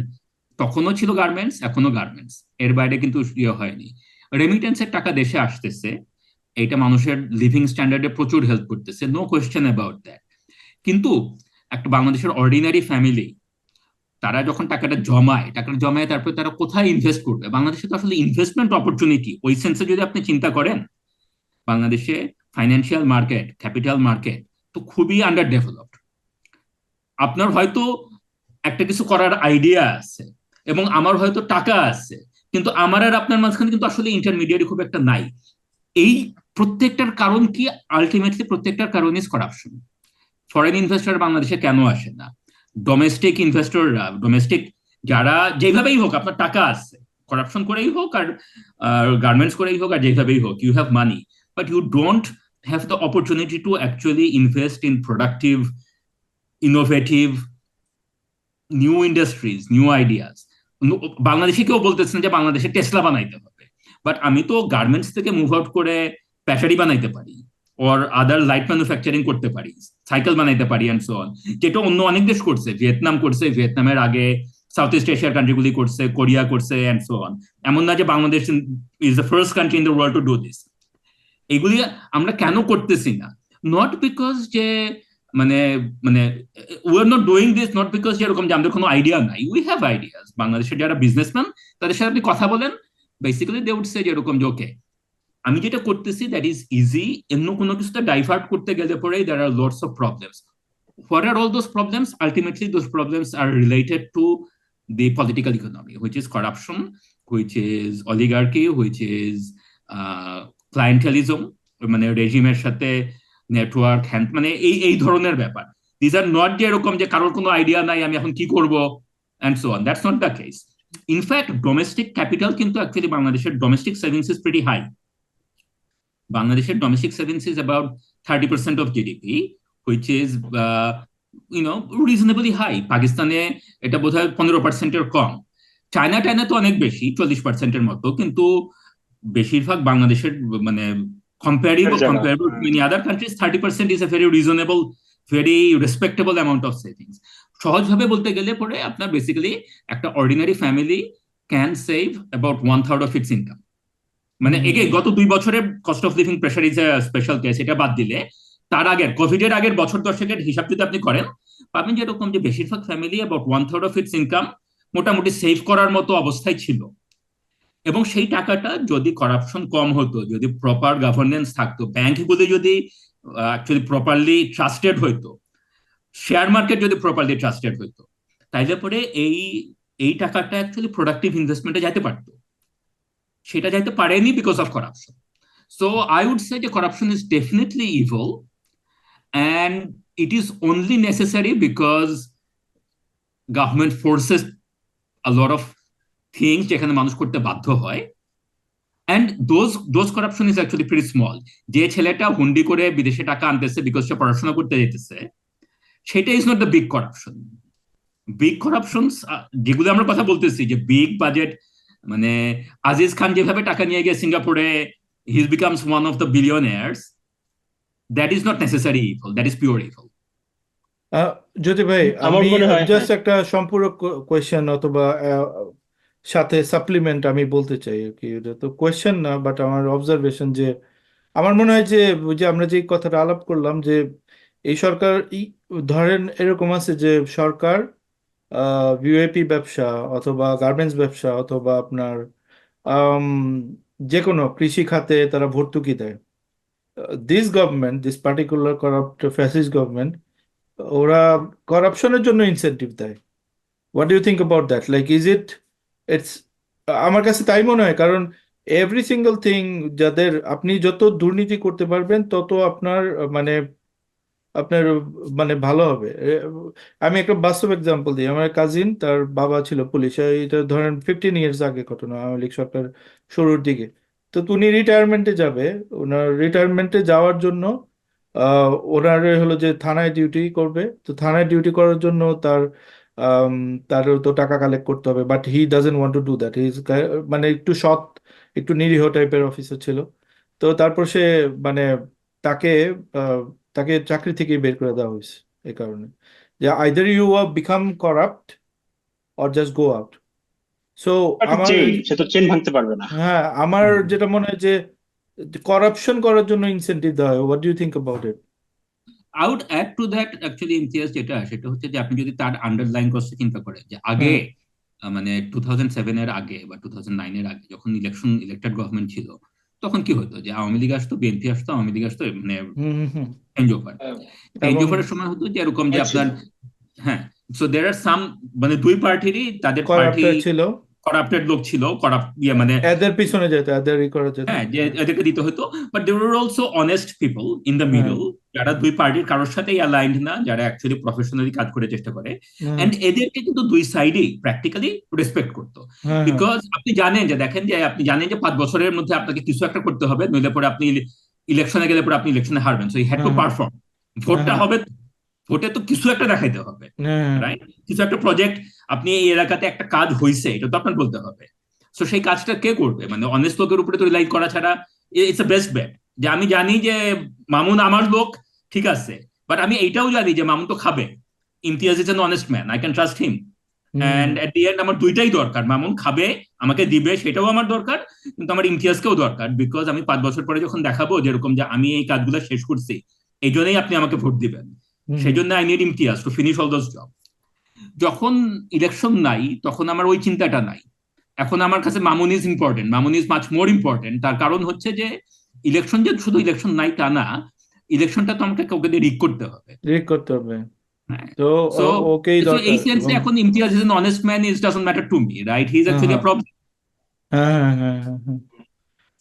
তখনও ছিল গার্মেন্টস, এখনো গার্মেন্টস, এর বাইরে কিন্তু ইয়ে হয়নি। রেমিটেন্সের টাকা দেশে আসতেছে, এইটা মানুষের লিভিং স্ট্যান্ডার্ডে প্রচুর হেল্প করতেছে, নো কোয়েশ্চেন অ্যাবাউট দ্যাট। কিন্তু একটা বাংলাদেশের অর্ডিনারি ফ্যামিলি, তারা যখন টাকাটা জমায় তারপরে তারা কোথায় ইনভেস্ট করবে? বাংলাদেশে তো আসলে ইনভেস্টমেন্ট অপরচুনিটি ওই সেন্সে যদি আপনি চিন্তা করেন, বাংলাদেশে ফাইন্যান্সিয়াল মার্কেট, ক্যাপিটাল মার্কেট তো খুবই আন্ডার ডেভেলপড। আপনার হয়তো একটা কিছু করার আইডিয়া আছে এবং আমার হয়তো টাকা আছে, কিন্তু আমার আর আপনার মাঝখানে কিন্তু আসলে ইন্টারমিডিয়েট খুব একটা নাই। এই প্রত্যেকটার কারণ কি? আলটিমেটলি প্রত্যেকটার কারণ ইজ করাপশন। ফরেন ইনভেস্টর বাংলাদেশে কেন আসে না? ডোমেস্টিক ইনভেস্টররা, ডোমেস্টিক যারা যেভাবেই হোক, আপনার টাকা আছে, করাপশন করেই হোক আর গার্মেন্টস করেই হোক আর যেভাবেই হোক, you have money, but you don't have the opportunity to actually invest in productive, innovative, new industries, new ideas. বাংলাদেশে কেউ বলতেছেন যে বাংলাদেশে টেসলা বানাইতে হবে, বাট আমি তো গার্মেন্টস থেকে মুভ আউট করে প্যাশারি বানাইতে পারি, ওর আদার লাইট ম্যানুফ্যাকচারিং করতে পারি, সাইকেল বানাইতে পারি অ্যান্ড সো অন, যেটা অন্য অনেক দেশ করছে। ভিয়েতনাম করছে, ভিয়েতনামের আগে সাউথ ইস্ট এশিয়ার কান্ট্রিগুলি করছে, কোরিয়া করছে অ্যান্ড সো অন। এমন না যে Bangladesh is the first country in the world to do this. এগুলি আমরা কেন করতেছি না? নট বিকজ যে মানে মানে we are not doing this not because যেরকম যে আমাদের কোনো আইডিয়া নাই, উই হ্যাভ আইডিয়াস। বাংলাদেশের যারা বিজনেসম্যান, তাদের সাথে আপনি কথা বলেন, বেসিক্যালি দে উড সে যেরকম যে ওকে, আমি যেটা করতেছি দ্যাট ইজ ইজি, অন্য কোনো কিছুতে ডাইভার্ট করতে গেলে পরেই there are lots of problems. What are all those problems? Ultimately those problems are related to the political economy, which is corruption, which is oligarchy, which is clientelism, মানে রেজিমের সাথে network, মানে এই এই ধরনের ব্যাপার। দিস আর নট যে এরকম যে কারোর কোনো আইডিয়া নাই আমি এখন কি করব and so on, that's not the case. In fact domestic capital কিন্তু অ্যাকচুয়ালি বাংলাদেশের domestic savings is pretty high. বাংলাদেশের domestic savings is about 30% of GDP, which is reasonably high. পাকিস্তানে এটা বোধ হয় 15%-এর কম। চায়না তো অনেক বেশি, 40%-এর মতো, কিন্তু বেশিরভাগ বাংলাদেশের মানে comparable many other countries 30% is a very reasonable, very respectable amount of savings. সহজভাবে বলতে গেলে পরে আপনার বেসিক্যালি একটা ordinary family can save about 1/3 of its income. মানে এগে গত 2 বছরের cost of living pressure is a special case, এটা বাদ দিলে তার আগের কোভিড এর আগের বছর দশেকের হিসাব যদি আপনি করেন, পাবেন যেরকম যে বেশিরভাগ family about 1/3 of its income মোটামুটি সেভ করার মতো অবস্থায় ছিল। এবং সেই টাকাটা যদি করাপশন কম হতো, যদি প্রপার গভর্নেন্স থাকতো, ব্যাংকগুলি যদি অ্যাকচুয়ালি প্রপারলি ট্রাস্টেড হইতো, শেয়ার মার্কেট যদি প্রপারলি ট্রাস্টেড হইতো, তাইলে পরে এই এই টাকাটা অ্যাকচুয়ালি প্রোডাক্টিভ ইনভেস্টমেন্টে যেতে পারতো। সেটা যাইতে পারেনি because of corruption. So I would say the corruption is definitely evil, and it is only necessary because government forces a lot of things যেখানে মানুষ করতে বাধ্য হয়, and those corruption is actually pretty small. যে ছেলেটা হুন্ডি করে বিদেশে টাকা আনতেছে বিকজ সে পড়াশোনা করতে যেতেছে, সেটা is not the big corruption. Big corruptions যেগুলো আমরা কথা বলতেছি, যে বিগ বাজেট, মানে আজিজ খান যেভাবে টাকা নিয়ে গিয়ে সিঙ্গাপুরে he becomes one of the billionaires, that is not necessary evil, that is pure evil. যদি ভাই আমার আমি মনে হয়, জাস্ট একটা সম্পূরক কোয়েশ্চেন অথবা সাথে সাপ্লিমেন্ট আমি বলতে চাই আর কি। এটা তো কোয়েশ্চেন না, বাট আমার অবজারভেশন যে আমার মনে হয় যে ওই যে আমরা যে কথাটা আলাপ করলাম যে এই সরকার ধরেন এরকম আছে যে সরকার ভিওআইপি ব্যবসা অথবা গার্মেন্টস ব্যবসা অথবা আপনার আম, যে কোনো কৃষি খাতে তারা ভর্তুকি দেয়। This government, this particular corrupt fascist government, ওরা করাপশনের জন্য ইনসেন্টিভ দেয়। What you think about that? Like is it it's, আমার কাছে তাই মনে হয়, কারণ এভরি সিঙ্গেল থিং, যাদের আপনি যত দুর্নীতি করতে পারবেন তত আপনার মানে আপনার মানে ভালো হবে। আমি একটা বাস্তব এক্সাম্পল দিই। আমার কাজিন, তার বাবা ছিল পুলিশ। এটা ধরেন 15 ইয়ার্স আগে ঘটনা, আওয়ামী লীগ সরকার শুরুর দিকে। তো উনি রিটায়ারমেন্টে যাবে। ওনার রিটায়ারমেন্টে যাওয়ার জন্য ওনার হলো যে থানায় ডিউটি করবে। তো থানায় ডিউটি করার জন্য আম, তার তো টাকা কালেক্ট করতে হবে, but he doesn't want to do that. মানে একটু সৎ, একটু নিরীহ টাইপের অফিসার ছিল। তো তারপর সে মানে তাকে আহ, তাকে চাকরি থেকে বের করে দেওয়া হয়েছে এই কারণে যে either you become corrupt or just go out. So একটা আমার, চেইন, সে তো চেইন ভাঙতে পারবে না। হ্যাঁ, আমার যেটা মনে হয় যে করাপশন করার জন্য ইনসেন্টিভ দেওয়া হয়। What do you think about it? I would add to that actually Imtiaz, যেটা সেটা হচ্ছে যে আপনি যদি তার আন্ডারলাইন কস্টে চিন্তা করেন যে আগে হুম মানে 2007-এর আগে বা 2009-এর আগে যখন ইলেক্টেড গভর্নমেন্ট ছিল, তখন কি হতো যে আওয়ামী লীগ আসতো, বিএনপি আসতো, আওয়ামী লীগ আসতো, মানে হুম হুম হুম। Change over. আহ, চেঞ্জ এবং ওভারের সময় হতো যে এরকম যে ছিল। আপনার, হ্যাঁ, সো দের আর সাম, মানে দুই পার্টিরই তাদের পার্টি করাপ্টার ছিল, করাপ্টেড লোক ছিল, করাপ্ট ইয়ে মানে, এদের পিছনে যেত, এদের ই করা যেত। হ্যাঁ, যে এদেরকে দিতে হতো। But there are also honest people in the হ্যাঁ মিডল, যারা দুই পার্টির কারোর সাথেই অ্যালাইন্ড না, যারা অ্যাকচুয়ালি প্রফেশনালি কাজ করে চেষ্টা করে। হ্যাঁ এন্ড এদেরকে কিন্তু দুই সাইডেই প্র্যাকটিক্যালি রেসপেক্ট করতো। হ্যাঁ হ্যাঁ বিকজ আপনি জানেন যে, দেখেন যে আপনি জানেন যে 5 বছরের মধ্যে আপনাকে কিছু একটা করতে হবে, নইলে পরে আপনি ইলেকশনে গেলে পরে আপনি ইলেকশনে হারবেন। সো ইউ হ্যাড টু হ্যাঁ পারফর্ম। হ্যাঁ ভোটটা হ্যাঁ হবে, ভোটে তো কিছু একটা দেখাইতে হবে, হ্যাঁ রাইট? কিছু একটা প্রজেক্ট, আপনি এই এলাকাতে একটা কাজ হয়েছে এটা তো আপনার বলতে হবে। তো সেই কাজটা কে করবে? মানে অনেস্ট লোকের উপরে তো রিলাই করা ছাড়া, ইটস এ বেস্ট বেট। যে আমি জানি যে মামুন আমার লোক, ঠিক আছে, বাট আমি এইটাও জানি যে মামুন তো খাবে। Imtiaz is an honest man, I can trust him. Hmm and at the end আমার দুইটাই দরকার, মামুন খাবে, আমাকে দিবে, সেটাও আমার দরকার, কিন্তু আমার ইমতিয়াজকেও দরকার। বিকজ আমি 5 বছর পরে যখন দেখাবো যেরকম যে আমি এই কাজগুলো শেষ করছি, এই জন্যই আপনি আমাকে ভোট দিবেন। হুম সেই জন্য I need Imtiaz to finish all those job. যখন ইলেকশন নাই তখন আমার ওই চিন্তাটা নাই। এখন আমার কাছে Mamun is important, Mamun is much more important. তার কারণ হচ্ছে যে ইলেকশন, যে শুধু ইলেকশন নাই তা না, ইলেকশনটা তো আমাকে কাউকে দিয়ে রিগ করতে হবে। রিক করতে হবে। হ্যাঁ, তো সো ওকেই এই দরকার। সেন্সে এবং এখন Imtiaz is an honest man, is doesn't matter to me, right? He is হ্যাঁ অ্যাকচুয়ালি হ্যাঁ আ প্রবলেম। হ্যাঁ হ্যাঁ হ্যাঁ হ্যাঁ হ্যাঁ,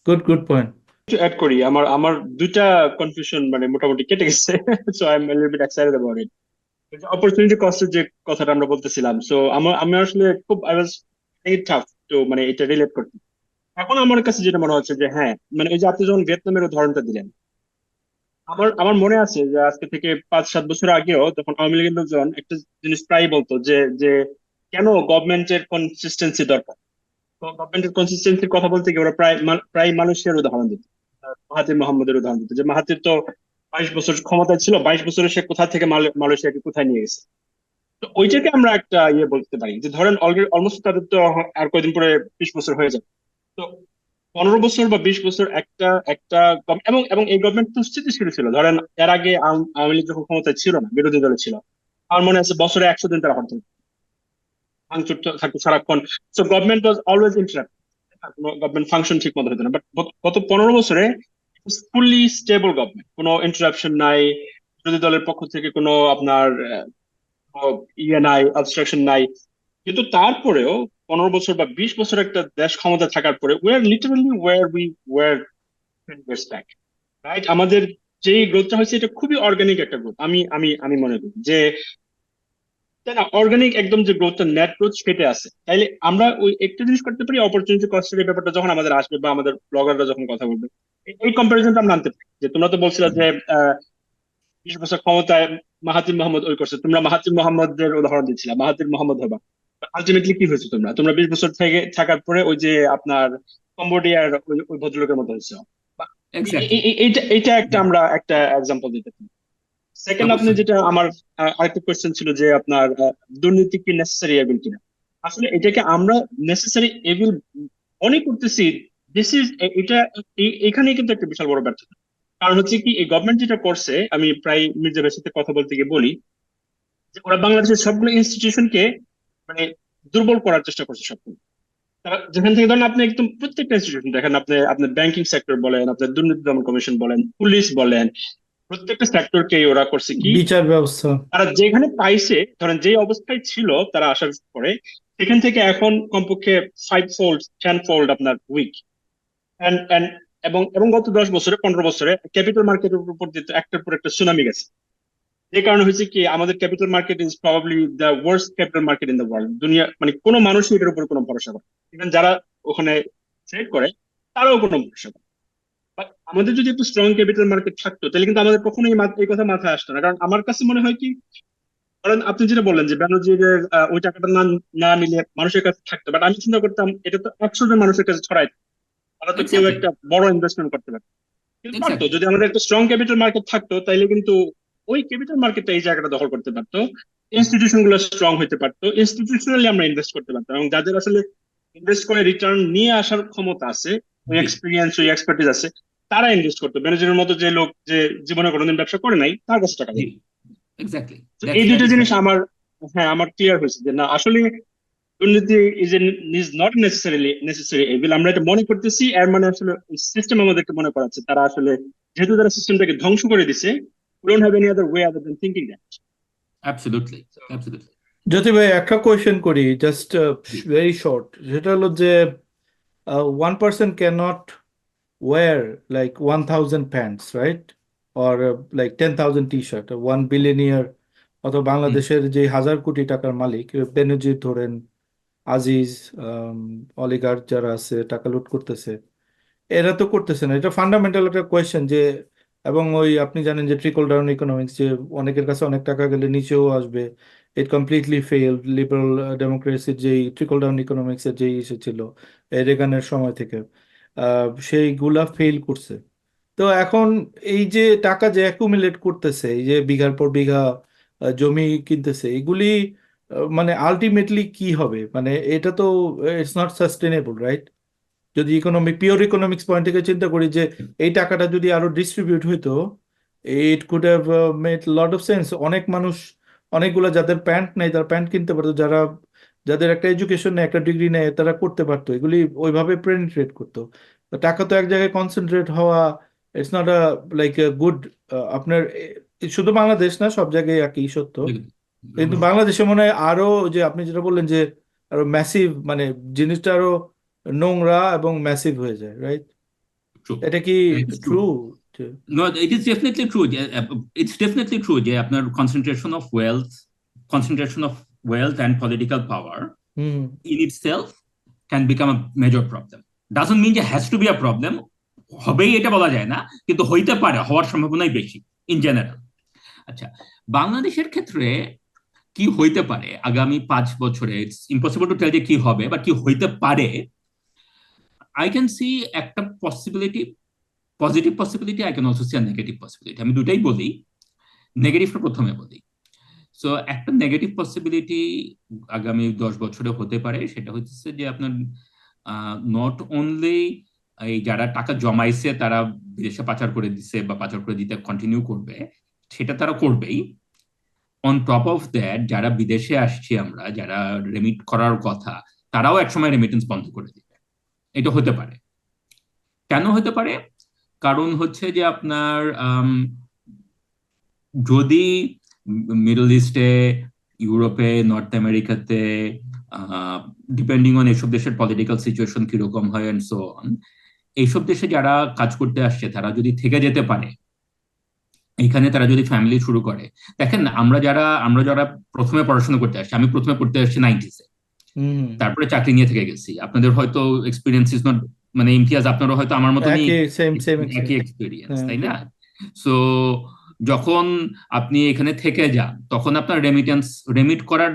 গুড গুড পয়েন্ট। একটু অ্যাড করি, আমার আমার দুইটা কনফিউশন মানে মোটামুটি কেটে গেছে। So I am little bit excited about it. Opportunity কস্টের যে কথাটা আমরা বলতেছিলাম, সো আমি আসলে খুব আই ওয়াজ টাফ তো মানে এটা রিলেট করতে। এখন আমার কাছে যেটা মনে হচ্ছে যে হ্যাঁ, মানে ওই যে আপনি যখন ভিয়েতনামের উদাহরণটা দিলেন, আমার আমার মনে আছে যে আজকে থেকে 5-7 বছর আগেও যখন আওয়ামী লীগের লোকজন একটা জিনিস প্রায় বলতো যে কেন গভর্নমেন্টের কনসিস্টেন্সি দরকার। তো গভর্নমেন্টের কনসিস্টেন্সির কথা বলতে গিয়ে ওরা প্রায় মালয়েশিয়ার উদাহরণ দিত। মাহাতির মোহাম্মদের উদাহরণ দিত যে মাহাতির তো 22 বছর ক্ষমতায় ছিল, 22 বছরে সে কোথা থেকে মালয়েশিয়াকে কোথায় নিয়ে গেছে। তো ওইটাকে আমরা একটা ইয়ে বলতে পারি যে ধরেন অলরেডি অলমোস্ট তাদের তো আর কয়দিন পরে 20 বছর হয়ে যাবে। তো 15 বছর বা 20 বছর একটা একটা এবং এবং এই গভর্নমেন্ট তো স্থিতিশীল ছিল। ধরেন এর আগে আওয়ামী লীগ যখন ক্ষমতায় ছিল না, বিরোধী দলে ছিল, আমার মনে আছে বছরে 100 দিন তারা হরতাল ভাঙচুর থাকতো সারাক্ষণ। So government was always interrupt, government function ঠিক মতো হতো না। বাট গত 15 বছরে ফুললি স্টেবল গভর্নমেন্ট, কোনো ইন্টারাপশন নাই, বিরোধী দলের পক্ষ থেকে কোনো আপনার ইয়ে নাই, অবস্ট্রাকশন নাই। কিন্তু তারপরেও 15 বছর বা 20 বছর একটা দেশ ক্ষমতা থাকার পরে we are literally were we were back, right? আমাদের যেই গ্রোথটা হয়েছে এটা খুবই অর্গানিক একটা গ্রোথ। আমি মনে করি যে তাই না, অর্গানিক একদম যে গ্রোথটা নেট গ্রোথ সেটা আছে। তাইলে আমরা ওই একটা জিনিস করতে পারি, অপরচুনিটি কস্টের এই ব্যাপারটা যখন আমাদের আসবে বা আমাদের ব্লগাররা যখন কথা বলবে, এই কম্পারিজনটা আমরা আনতে পারি। যে তোমরা তো বলছিলা যে 20 বছর ক্ষমতায় মাহাতির মোহাম্মদ ওই করছে, তোমরা মাহাতির মোহাম্মদের উদাহরণ দিচ্ছিলা, মাহাতির মোহাম্মদ হবা। আলটিমেটলি কি হয়েছে? তোমরা তোমরা 20 বছর থেকে থাকার পরে ওই যে আপনার কম্বোডিয়ার ওই ওই ভদ্রলোকের মতো হয়েছে। এক্স্যাক্টলি। এইটা এইটা একটা আমরা একটা এক্সাম্পল দিতে পারি। সেকেন্ড, আপনি অবশ্যই। যেটা আমার আরেকটা কোয়েশ্চেন ছিল যে আপনার দুর্নীতি কি নেসেসারি এভিল কিনা। আসলে এটাকে আমরা নেসেসারি এভিল মনে করতেছি। দিস ইজ এটা এখানে কিন্তু একটা বিশাল বড় ব্যর্থতা। কারণ হচ্ছে কি, এই গভর্নমেন্ট যেটা করছে, আমি প্রায় মির্জা ভাইয়ের সাথে কথা বলতে গিয়ে বলি যে ওরা বাংলাদেশের সবগুলো ইনস্টিটিউশনকে মানে দুর্বল করার চেষ্টা করছে সবগুলো। তারা যেখান থেকে ধরেন আপনি একদম প্রত্যেকটা ইনস্টিটিউশন দেখেন, আপনি আপনার ব্যাংকিং সেক্টর বলেন, আপনার দুর্নীতি দমন কমিশন বলেন, পুলিশ বলেন, প্রত্যেকটা সেক্টরকে ওরা করছে কি, বিচার ব্যবস্থা। তারা যেখানে পাইছে, ধরেন যে অবস্থায় ছিল তারা আসার পরে, সেখান থেকে এখন কমপক্ষে 5 ফোল্ড 10 ফোল্ড আপনার উইক। এবং এবং গত 10 বছরে 15 বছরে ক্যাপিটাল মার্কেটের উপর দিয়ে তো একটার পর একটা সুনামি গেছে। যে কারণে হয়েছে কি আমাদের capital market is probably the worst capital market in the world. দুনিয়া মানে কোনো মানুষই এটার উপর কোনো ভরসা করে, ইভেন যারা ওখানে ট্রেড করে তারাও কোনো ভরসা করে। But আমাদের যদি একটু স্ট্রং ক্যাপিটাল মার্কেট থাকতো তাহলে কিন্তু আমাদের কখনোই এই কথা মাথায় আসতো না। কারণ আমার কাছে মনে হয় কি, কারণ আপনি যেটা বললেন যে ব্যানার্জির ওই টাকাটা না না নিলে মানুষের কাছে থাকতো, বাট আমি চিন্তা করতাম এটা তো 100 জন মানুষের কাছে ছড়াই, তারা তো কেউ এক্স্যাক্টলি, একটা বড় ইনভেস্টমেন্ট করতে পারে। কিন্তু পারতো, এক্স্যাক্টলি। যদি আমাদের একটা স্ট্রং ক্যাপিটাল মার্কেট থাকতো তাইলে কিন্তু ওই ক্যাপিটাল মার্কেটটা এই জায়গাটা দখল করতে পারতো, ইনস্টিটিউশন গুলো স্ট্রং হতে পারতো, ইনস্টিটিউশনালি আমরা ইনভেস্ট করতে পারতাম, এবং যাদের আসলে ইনভেস্ট করে রিটার্ন নিয়ে আসার ক্ষমতা আছে, ওই জি, এক্সপিরিয়েন্স ওই এক্সপার্টিস আছে, তারা ইনভেস্ট করতো। ম্যানেজারের মতো যে লোক যে জীবনে কোনোদিন ব্যবসা করে নাই তার কাছে টাকা জি, দিত। এক্স্যাক্টলি। তো দ্যাটস এই দ্যাট দুইটা ইজ জিনিস রাইট। আমার, হ্যাঁ, আমার ক্লিয়ার হয়েছে যে না আসলে দুর্নীতি ইজ নট নেসেসারি এভিল। আমরা এটা মনে করতেছি, এর মানে আসলে সিস্টেম আমাদেরকে মনে করাচ্ছে তারা আসলে, যেহেতু তারা সিস্টেমটাকে ধ্বংস করে দিছে, we don't have any other way other than thinking that. Absolutely, So, absolutely. যদি ভাই একটা কোয়েশ্চেন করি, জাস্ট জি, ভেরি শর্ট, সেটা হলো যে 1 person cannot wear like 1,000 pants, right? Or like 10,000 t-shirt. 1 billionaire অথবা হুম, বাংলাদেশের যে 1,000 কোটি টাকার মালিক বেনজির ধরেন, আজিজ, অলিগার্ক যারা আছে টাকা লুট করতেছে, এরা তো করতেছে না। এটা ফান্ডামেন্টাল একটা কোয়েশ্চেন যে, এবং ওই আপনি জানেন যে ট্রিকল ডাউন ইকোনমিক্স, যে অনেকের কাছে অনেক টাকা গেলে নিচেও আসবে। ইট কমপ্লিটলি ফেল লিবারাল ডেমোক্রেসির যেই ট্রিকল ডাউন ইকোনমিক্সের যেই এসেছিল রেগানের সময় থেকে, সেইগুলা ফেল করছে। তো এখন এই যে টাকা যে অ্যাকুমুলেট করতেছে, এই যে বিঘার পর বিঘা জমি কিনতেছে, এগুলি মানে আলটিমেটলি কি হবে? মানে এটা তো ইটস নট সাস্টেনেবল, রাইট? যদি পিওর ইকোনমিক্স পয়েন্ট থেকে চিন্তা করি যে এই টাকাটা যদি আরো ডিস্ট্রিবিউট হইতো, it could have made lot of sense. অনেক মানুষ, অনেকগুলো যাদের প্যান্ট নেই তারা প্যান্ট কিনতে পারতো, যাদের একটা এডুকেশন নেই, একটা ডিগ্রি নেই, তারা করতে পারতো, এগুলি ওইভাবে পেনিট্রেট করতো। তো টাকা তো এক জায়গায় কনসেন্ট্রেট হওয়া, it's not a like a good. আপনার শুধু বাংলাদেশ না, সব জায়গায় একই সত্য। কিন্তু বাংলাদেশে মনে হয় আরো, যে আপনি যেটা বললেন যে আরো ম্যাসিভ, মানে জিনিসটা আরো নোংরা এবং ম্যাসিভ হয়ে যায়, রাইট? ট্রু, এটা কি it's true. True? No, it is definitely true. It's definitely true যে আপনার concentration of wealth and political power hmm, in itself can become a major problem. Doesn't mean যে has to be a problem. হবেই এটা বলা যায় না, কিন্তু হইতে পারে, হওয়ার সম্ভাবনাই বেশি ইন জেনারেল। আচ্ছা, বাংলাদেশের ক্ষেত্রে কি হইতে পারে আগামী 5 বছরে? ইটস ইম্পসিবল টু টেল যে কি হবে, বাট কি হইতে পারে। আই ক্যান সি একটা possibility, positive possibility, I can also see negative possibility. আমি দুটাই বলি, নেগেটিভটা প্রথমে বলি। সো একটা নেগেটিভ পসিবিলিটি আগামী 10 বছরে হতে পারে, সেটা হচ্ছে যে আপনার নট অনলি এই যারা টাকা জমাইছে তারা বিদেশে পাচার করে দিচ্ছে বা পাচার করে দিতে কন্টিনিউ করবে, সেটা তারা করবেই। অন টপ অফ দ্যাট, যারা বিদেশে আসছি আমরা, যারা রেমিট করার কথা, তারাও একসময় রেমিটেন্স বন্ধ করে দিবে। এটা হতে পারে। কেন হতে পারে? কারণ হচ্ছে যে আপনার যদি মিডল ইস্টে, ইউরোপে, নর্থ আমেরিকাতে, ডিপেন্ডিং অন এইসব দেশের পলিটিক্যাল সিচুয়েশন কিরকম হয় অ্যান্ড সো অন, এইসব দেশে যারা কাজ করতে আসছে তারা যদি থেকে যেতে পারে, এইখানে তারা যদি ফ্যামিলি শুরু করে। দেখেন, আমরা যারা প্রথমে পড়াশোনা করতে আসছি, আমি প্রথমে পড়তে আসছি 90s, হুম, তারপরে চাকরি নিয়ে থেকে গেছি। আপনাদের হয়তো এক্সপিরিয়েন্স ইজ নট, মানে ইমতিয়াজ, আপনারও হয়তো আমার মতনই একই সেম সেম একই এক্সপিরিয়েন্স। এক্সপিরিয়েন্স, হ্যাঁ, তাই না? সো যখন আপনি এখানে থেকে যান, তখন আপনার রেমিট করার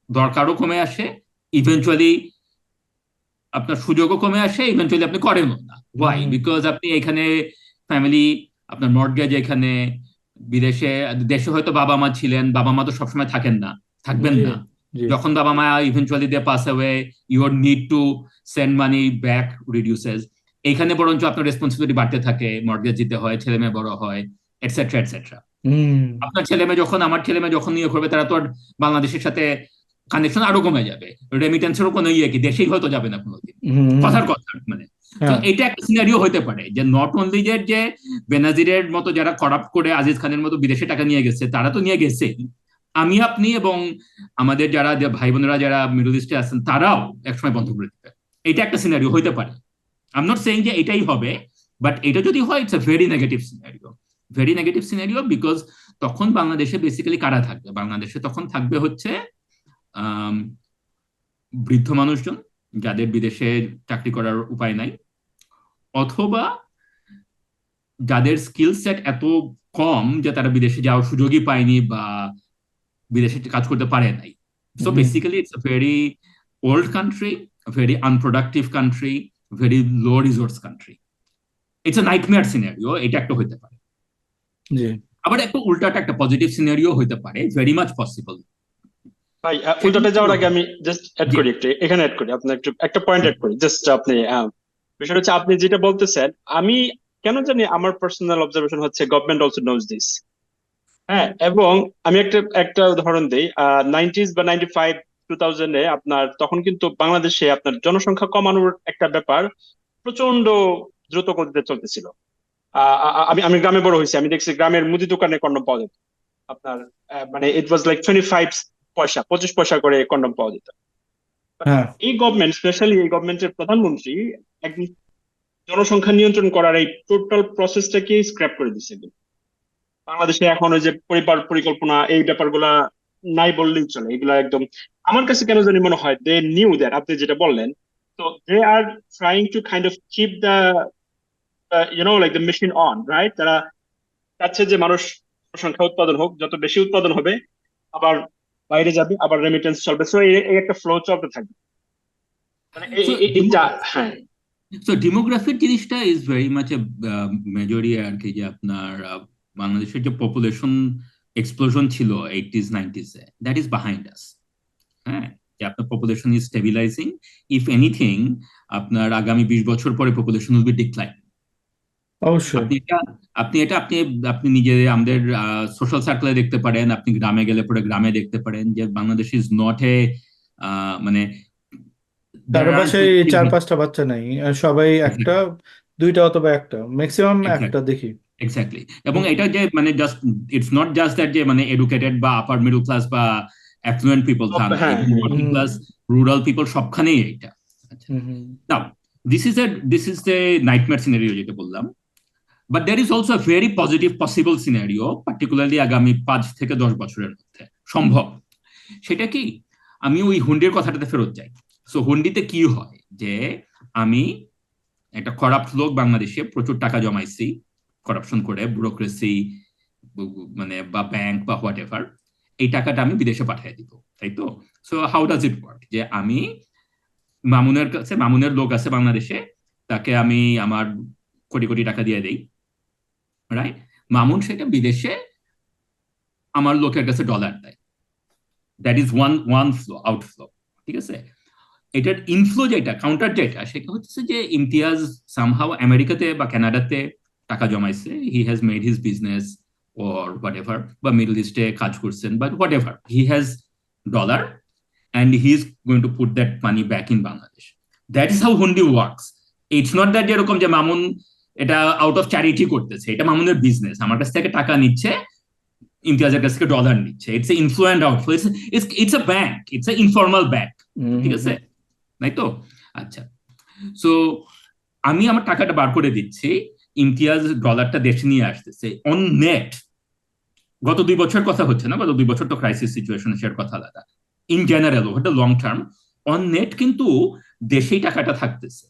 দরকারও কমে আসে, ইভেন্চুয়ালি আপনার সুযোগও কমে আসে, ইভেন্চুয়ালি আপনি করেনও না। ওয়াই? হুম, বিকজ আপনি এখানে ফ্যামিলি, আপনার মর্টগেজ এখানে, বিদেশে, দেশে হয়তো বাবা মা ছিলেন, বাবা মা তো সবসময় থাকেন না, থাকবেন জি, না। জি, যখন বাবা মা eventually they pass away, your need to send money back reduces. এইখানে বরঞ্চ আপনার রেসপন্সিবিলিটি বাড়তে থাকে, মর্টগেজ দিতে হয়, ছেলে মেয়ে বড় হয়, এটসেট্রা এটসেট্রা। হুম, আপনার ছেলে মেয়ে যখন, আমার ছেলে মেয়ে যখন নিয়ে করবে, তারা তো আর বাংলাদেশের সাথে কানেকশন আরো কমে যাবে। রেমিটেন্সেরও কোনো ইয়ে কি, দেশেই হয়তো যাবে না কোনোদিন, হুম, হুম, কথার কথা মানে। তো হ্যাঁ, এটা একটা সিনারিও হতে পারে যে নট অনলি যে বেনাজিরের মতো যারা করাপ্ট করে আজিজ খানের মতো বিদেশে টাকা নিয়ে গেছে, তারা তো নিয়ে গেছে, আমি আপনি এবং আমাদের যারা ভাই বোনেরা যারা মিডল ইস্টে আছেন, তারাও একসময় বন্ধ করে দিবে। এটা একটা সিনারিও হতে পারে। আই এম নট সেইং যে এটাই হবে, বাট এটা যদি হয়, it's a very negative scenario. Very negative scenario, because তখন বাংলাদেশে বেসিক্যালি কারা থাকবে? বাংলাদেশে তখন থাকবে হচ্ছে আম, বৃদ্ধ মানুষজন যাদের বিদেশে চাকরি করার উপায় নাই, অথবা যাদের স্কিল সেট এত কম যে তারা বিদেশে যাওয়ার সুযোগই পায়নি বা বিদেশে কাজ করতে পারে নাই। So hmm. Basically it's a very old country, very unproductive country, very low resource country. It's a nightmare scenario, এটা একটা হইতে পারে। জি। আবার একটা উল্টাটা একটা পজিটিভ সিনারিও হইতে পারে, ভেরি মাচ পসিবল। ভাই সেটা উল্টাতে যাওয়ার হলো, আগে আমি জাস্ট অ্যাড জি, করি, একটু এখানে অ্যাড করি, আপনার একটু একটা পয়েন্ট অ্যাড করি জাস্ট। আপনি বিষয়টা হচ্ছে আপনি যেটা বলতেছেন, আমি কেন জানি আমার পার্সোনাল অবজারভেশন হচ্ছে গভর্নমেন্ট অলসো নোজ দিস। হ্যাঁ, এবং আমি একটা একটা উদাহরণ দিই। 90s বা 95 2000-এ আপনার তখন কিন্তু বাংলাদেশে আপনার জনসংখ্যা কমানোর একটা ব্যাপার প্রচন্ড দ্রুত গতিতে চলতেছিল। আমি আমি গ্রামে বড় হয়েছি, আমি দেখছি গ্রামের মুদি দোকানে কন্ডম পাওয়া যেত আপনার, মানে ইট ওয়াজ লাইক 25 পয়সা 25 পয়সা করে কন্ডম পাওয়া যেত। But হ্যাঁ। এই গভর্নমেন্ট, স্পেশালি এই গভর্নমেন্টের প্রধানমন্ত্রী একদম জনসংখ্যা নিয়ন্ত্রণ করার এই টোটাল প্রসেসটাকে স্ক্র্যাপ করে দিচ্ছে। বাংলাদেশে এখন ওই যে পরিবার পরিকল্পনা এই ব্যাপারগুলা নাই বললেই চলে, এগুলা একদম আমার কাছে কেন জানি মনে হয় দে নিউ দ্যাট, আপনি যেটা বললেন। তো they are trying to kind of keep the like the machine on, right? তারা চাচ্ছে যে মানুষ সংখ্যা উৎপাদন হোক, যত বেশি উৎপাদন হবে আবার বাইরে যাবে, আবার রেমিটেন্স চলবে। সো এই একটা ফ্লো চলতে থাকবে, মানে সো এইটা। হ্যাঁ, সো ডেমোগ্রাফির জিনিসটা ইজ ভেরি মাচ এ মেজরি আর কি, যে আপনার বাংলাদেশের যে পপুলেশন এক্সপ্লোশন ছিল 80s 90s-এ, দ্যাট ইজ বিহাইন্ড আস। হ্যাঁ, যে আপনার population is stabilising, if anything আপনার আগামী 20 বছর পরে পপুলেশন উইল বি ডিক্লাইন। অবশ্যই। আপনি এটা আপনি এটা আপনি আপনি নিজে আমাদের সোশ্যাল সার্কেলে দেখতে পারেন, আপনি গ্রামে গেলে পরে গ্রামে দেখতে পারেন যে বাংলাদেশ ইজ নট এ, মানে কারো there aren't বাসায় many চার things. পাঁচটা বাচ্চা নাই, আর সবাই একটা, Exactly, দুইটা অথবা একটা, ম্যাক্সিমাম একটা exactly, দেখি। exactly. এবং হুম। এটা যে মানে just it's not just that যে মানে এডুকেটেড বা আপার মিডল ক্লাস বা অ্যাফ্লুয়েন্ট পিপল, তা না, হ্যাঁ, ইভেন হ্যাঁ। ওয়ার্কিং হুম। ক্লাস, রুরাল পিপল, সবখানেই এটা। আচ্ছা, হুম। হুম। Now this is the nightmare scenario যেটা বললাম। But there is also very positive possible scenario, particularly আগামী 5 থেকে 10 বছরের মধ্যে সম্ভব। সেটা কি? আমি ওই হুন্ডির কথাটাতে ফেরত যাই। সো হুন্ডিতে কি হয় যে আমি একটা করাপ্ট লোক বাংলাদেশে প্রচুর টাকা জমাইছি করাপশন করে, ব্যুরোক্রেসি মানে বা ব্যাংক বা হোয়াট এভার, এই টাকাটা আমি বিদেশে পাঠিয়ে দিব, তাই তো? So how does it work? যে আমি মামুনের কাছে, মামুনের লোক আছে বাংলাদেশে, তাকে আমি আমার কোটি কোটি টাকা দিয়ে দেই, রাইট? মামুন সেটা বিদেশে আমার লোকের কাছে ডলার দেয়। That is one one flow outflow, ঠিক আছে? এটার ইনফ্লো যেটা, কাউন্টার যেটা, সেটা হচ্ছে যে ইমতিয়াজ সামহাও আমেরিকাতে বা কানাডাতে টাকা জমাইছে, he has made his business or whatever, বা মিডল ইস্টে কাজ করছেন বা whatever, he has dollar and he is going to put that money back in Bangladesh. That is how Hundi works. It's not that যেরকম যে মামুন এটা out of charity করতেছে, এটা মামুনের বিজনেস, আমার কাছ থেকে টাকা নিচ্ছে, ইমতিয়াজের কাছ থেকে ডলার নিচ্ছে। It's inflow and outflow, it's a bank, it's a informal bank, হুম। ঠিক হুম। আছে? তাই তো? আচ্ছা, সো আমি আমার টাকাটা বার করে দিচ্ছি, ইমতিয়াজ ডলারটা দেশে নিয়ে আসতেছে অন নেট। গত 2 বছর কথা হচ্ছে না, গত 2 বছর তো ক্রাইসিস সিচুয়েশন, সের কথা আলাদা। ইন জেনারেল ওটা লং টার্ম, অন নেট কিন্তু দেশেই টাকাটা থাকতেছে।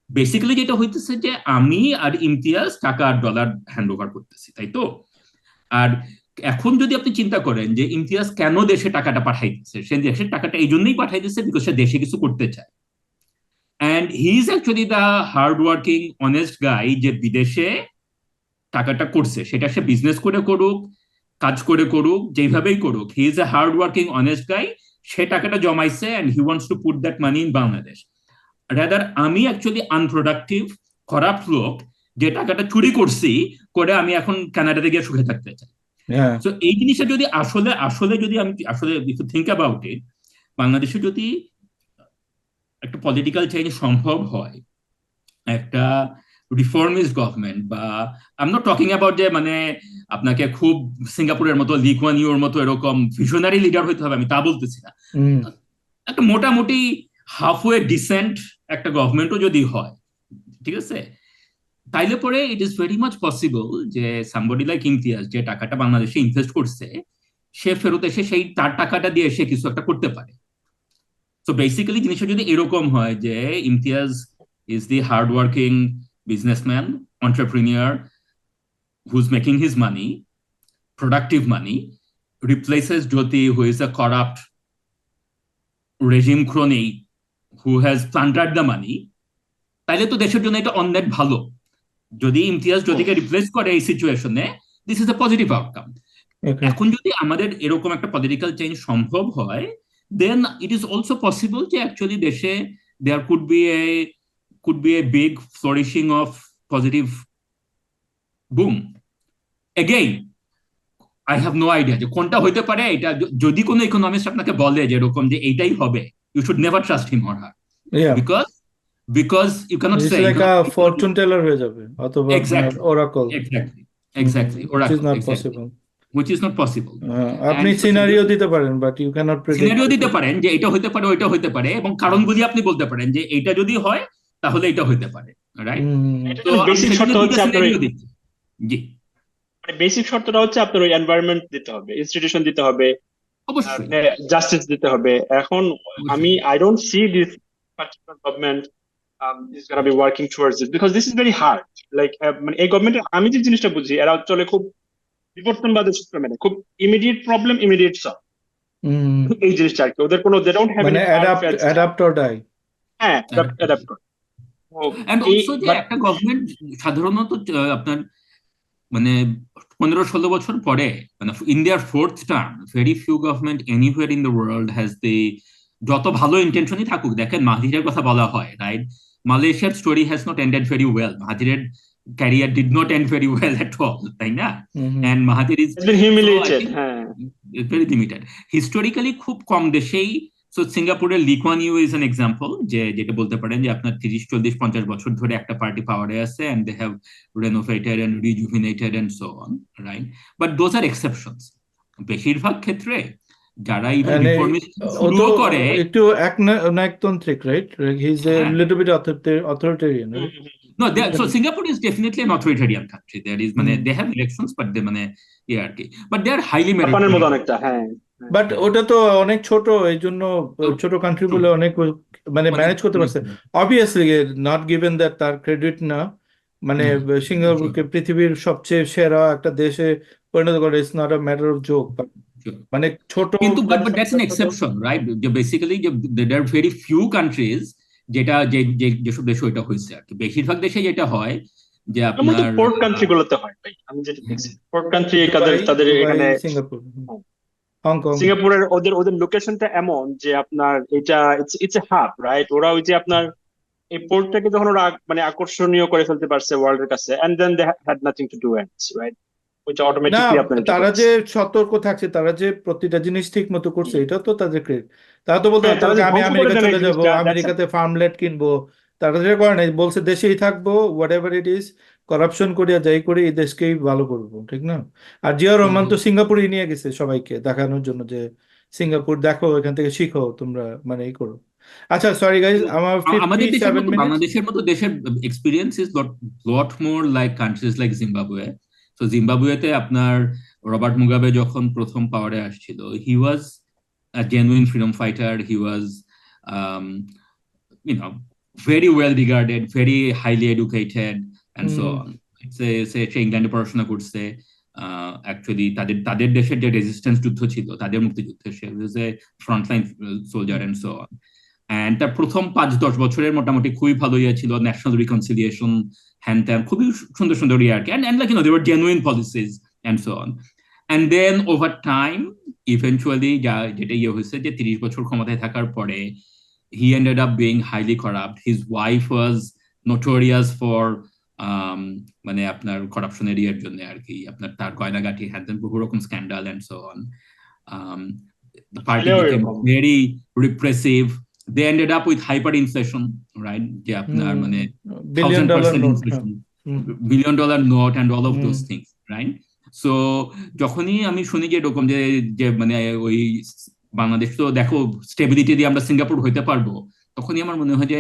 বেসিক্যালি যেটা হইতেছে যে আমি আর ইমতিয়াজ টাকা আর ডলার হ্যান্ড ওভার করতেছি, তাই তো? আর এখন যদি আপনি চিন্তা করেন যে ইমতিয়াজ কেন দেশে টাকাটা পাঠাইতেছে, সে দেশের টাকাটা এই জন্যই পাঠাইতেছে বিকজ সে দেশে কিছু করতে চায়। And he is actually the hard working honest গাই, যে বিদেশে টাকাটা করছে, সেটা সে বিজনেস করে করুক, কাজ করে করুক, যেভাবেই করুক, he is a hard working honest guy. সে টাকাটা জমাইছে and he wants to put that money in Bangladesh. Rather আমি অ্যাকচুয়ালি আনপ্রোডাক্টিভ খারাপ লোক, যে টাকাটা চুরি করছি, করে আমি এখন কানাডাতে গিয়ে সুখে থাকতে চাই। হ্যাঁ। তো এই জিনিসটা যদি আসলে আসলে যদি আমি আসলে থিঙ্ক অ্যাবাউট ইট, বাংলাদেশে যদি একটা পলিটিক্যাল চেঞ্জ সম্ভব হয়, একটা রিফর্মিস্ট গভর্নমেন্ট, বা I am not talking about যে মানে আপনাকে খুব সিঙ্গাপুরের মতো, লি কুয়ান ইউর মতো এরকম ভিশনারি লিডার হইতে হবে, আমি তা বলতেছি না। হুম। একটা মোটামুটি হাফওয়ে ডিসেন্ট একটা গভর্নমেন্টও যদি হয়, ঠিক আছে, তাইলে পরে it is very much possible যে সামবডি লাইক ইমতিয়াজ যে টাকাটা বাংলাদেশে ইনভেস্ট করছে, সে ফেরত এসে সেই তার টাকাটা দিয়ে সে কিছু একটা করতে পারে। তো বেসিক্যালি জিনিসটা যদি এরকম হয় যে Imtiaz is the hard working businessman, entrepreneur who's making his money, productive money, replaces Jyoti, who is a corrupt regime crony who has plundered the money, তাইলে তো দেশের জন্য এটা অনেক ভালো। যদি ইমতিয়াজ জ্যোতিকে রিপ্লেস করে এই সিচুয়েশনে, this is a positive outcome. Okay, এখন যদি আমাদের এরকম একটা পলিটিক্যাল চেঞ্জ সম্ভব হয়, then it is also possible যে অ্যাকচুয়ালি দেশে there could be a big flourishing of positive boom. Again I have no idea যে কোনটা হইতে পারে। এটা যদি কোনো ইকোনমিস্ট আপনাকে বলে যে এরকম যে এইটাই হবে, you should never trust him or her, yeah, because you can't it's say like a fortune teller হয়ে যাবে অথবা আপনার exactly oracle, exactly which is oracle, not exactly, possible. which is not possible. আপনি And সিনারিও দিতে পারেন, but you can't predict scenario দিতে পারেন যে এটা হতে পারে, ওইটা হতে পারে, এবং কারণগুলি আপনি বলতে পারেন যে এটা যদি হয় তাহলে এটা হতে পারে, রাইট? এটা তো জন্য আমি বেসিক সেজন্য শর্ত দুইটা হচ্ছে আপনার সিনারিও দিচ্ছি। জি, বেসিক শর্তটা হচ্ছে আপনার ওই এনভায়রনমেন্ট দিতে হবে, ইনস্টিটিউশন দিতে হবে, অবশ্যই জাস্টিস দিতে হবে। এখন আমি অবশ্যই। I don't see this particular government is gonna be working towards it because this is very hard. Like মানে এই গভর্নমেন্টের আমি যে জিনিসটা বুঝি, এরা চলে খুব বিবর্তনবাদের সূত্র মেনে, খুব ইমিডিয়েট প্রবলেম ইমিডিয়েট সলভ, এই জিনিসটা আর কি। ওদের কোনো দে ডোন্ট হ্যাভ মানে any hard fails, adapt or die. হ্যাঁ অ্যাডাপ্ট করে। এন্ড এই অলসো যে একটা গভর্নমেন্ট সাধারণত আপনার মানে 15-16 বছর পরে, মানে ইন্ডিয়ার fourth term, very few government anywhere in the world has the, যত ভালো ইন্টেনশনই থাকুক, দেখেন মাহাথিরের কথা বলা হয়, রাইট? মালয়েশিয়ার story has not ended very well, মাহাথিরের career did not end very well at all, তাই না? এন্ড মাহাথির ইজ হিউমিলিয়েটেড, হ্যাঁ ভেরি লিমিটেড হিস্টোরিক্যালি। খুব কম দেশেই, সো সিঙ্গাপুরের Lee Kuan Yew is an example, যেটা বলতে পারেন যে আপনার 30-40-50 বছর ধরে একটা পার্টি পাওয়ারে আছে, and they have renovated and rejuvenated and so on, right? But those are exceptions. বেশিরভাগ ক্ষেত্রে যারা ইভেন মানে রিফর্মিস্ট ও তো শুরুও করে, একটু একনায়কতান্ত্রিক, রাইট? হি ইজ এ হ্যাঁ, little bit authoritarian, right? no, so Singapore is definitely an authoritarian country. There is, মানে they have elections, but they মানে ইয়ে আর কি, but they are highly জাপানের মতো meritocratic. অনেকটা, হ্যাঁ বাট ওটা তো অনেক ছোট, এই জন্য ছোট কান্ট্রি বলে অনেক মানে ম্যানেজ করতে পারছে। অবভিয়াসলি নট গিভেন দ্যাট, তার ক্রেডিট না, মানে সিঙ্গাপুরকে পৃথিবীর সবচেয়ে সেরা একটা দেশে পরিণত করে, it's not a matter of joke. মানে ছোট, কিন্তু but that's an exception, right? যে বেসিক্যালি যে there are very few countries যেটা যেসব দেশে ওইটা হয়েছে আর কি। বেশিরভাগ দেশে যেটা হয় যে আমাদের আপনার পোর্ট কান্ট্রি গুলোতে হয় ভাই, আমি যেটা দেখছি পোর্ট কান্ট্রি তাদের এখানে সিঙ্গাপুর, হংকং, সিঙ্গাপুরের ওদের ওদের লোকেশনটা এমন যে আপনার এটা ইটস এ হাব, রাইট? ওরা ওই যে আপনার এই পোর্টটাকে যখন ওরা মানে আকর্ষণীয় করে ফেলতে পারছে ওয়ার্ল্ড এর কাছে, and then they had nothing to do and, right? ওইটা না অটোমেটিকলি আপনার এটা তারা করছে। যে সতর্ক থাকছে, তারা যে প্রতিটা জিনিস ঠিক মতো করছে, এটা তো তাদের ক্রেডিট। তারা তো বলতে হ্যাঁ, পারতো তারা যে যে আমি ধ্বংস করে আমেরিকা দেন এই চলে যাব, জিনিসটা, আমেরিকাতে ফার্মল্যান্ড কিনবো, তারা যেটা করে নাই, বলছে দেশেই থাকবো, what ever it is, corruption করিয়া যাই করে এই দেশকেই ভালো করবো, ঠিক না? আর জিয়া রহমান তো সিঙ্গাপুরে নিয়ে গেছে সবাইকে দেখানোর জন্য যে সিঙ্গাপুর দেখো, এখান থেকে শিখো তোমরা, মানে এই করো। আচ্ছা, সরি গাইজ, আমার আমাদের দেশের 57 মতো, মিনিটস। বাংলাদেশের মতো দেশের experience is lot more like countries like Zimbabwe. তো জিম্বাবুয়েতে আপনার রবার্ট মুগাবে যখন প্রথম পাওয়ারে আসছিল, he was a genuine freedom fighter, he was very well regarded, very highly educated and so on. সে ইংল্যান্ডে পড়াশোনা করছে, অ্যাকচুয়ালি তাদের দেশের যে রেজিস্ট্যান্স যুদ্ধ ছিল, তাদের মুক্তিযুদ্ধে সে frontline soldier and so on. And তার প্রথম 5-10 বছরের মোটামুটি খুবই ভালো ইয়ে ছিল, ন্যাশনাল রিকনসিলিয়েশন, হ্যান ত্যান, খুবই সুন্দর সুন্দর ইয়ে আর কি, and like they were genuine policies and so on. And then over time eventually যেটা ইয়ে হয়েছে যে 30 বছর ক্ষমতায় থাকার পরে he ended up being highly corrupt. His wife was notorious for মানে আপনার করাপশনের ইয়ের জন্য আর কি, আপনার তার গয়নাগাটি, হ্যান ত্যান, বহু রকম scandal and so on. The party became very repressive. They ended up with hyperinflation, right? যে আপনার মানে $1,000% inflation, $1 billion note and all of those things, right? So যখনই আমি শুনি যে এরকম যে মানে ওই বাংলাদেশ তো দেখো স্টেবিলিটি দিয়ে আমরা সিঙ্গাপুর হইতে পারবো, তখনই আমার মনে হয় যে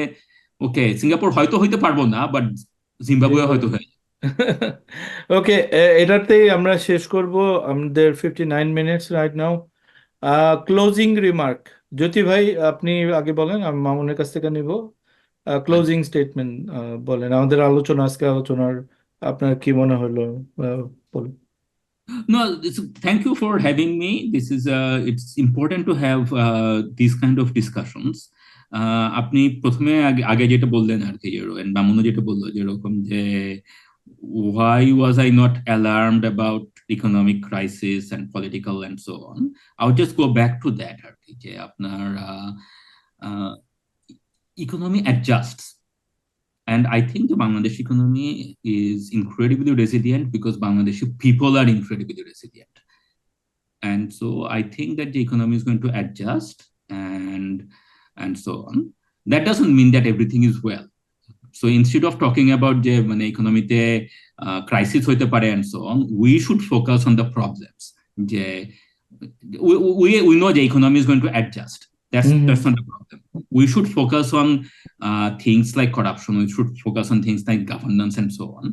ওকে, সিঙ্গাপুর হয়তো হইতে পারবো না, বাট জিম্বাবুয়ে হয়তো হয়ে যাবে। ওকে, এটাতেই আমরা শেষ করব আমাদের 59 minutes right now. Closing remark, Jyoti ভাই আপনি আগে বলেন, আমি মামুনের কাছ থেকে নিব। আচ্ছা। ক্লোজিং স্টেটমেন্ট বলেন, আমাদের আলোচনা, আজকে আলোচনার আপনার কি মনে হলো, বলুন। No, thank you for having me. This is it's important to have these kind of discussions. আপনি প্রথমে আগে আগে যেটা বললেন আর কি, মামুনও যেটা বললো যেরকম যে why was I not alarmed about economic crisis and political and so on. I'll just go back to that আর কি, যে আপনার economy adjusts. And I think the Bangladesh economy is incredibly resilient because Bangladeshi people are incredibly resilient. And so I think that the economy is going to adjust and so on. That doesn't mean that everything is well. So instead of talking about the economy crisis hoite pare and so on, we should focus on the problems. Je, we know the economy is going to adjust. That's not a problem. We should focus on things like corruption. We should focus on things like governance and so on,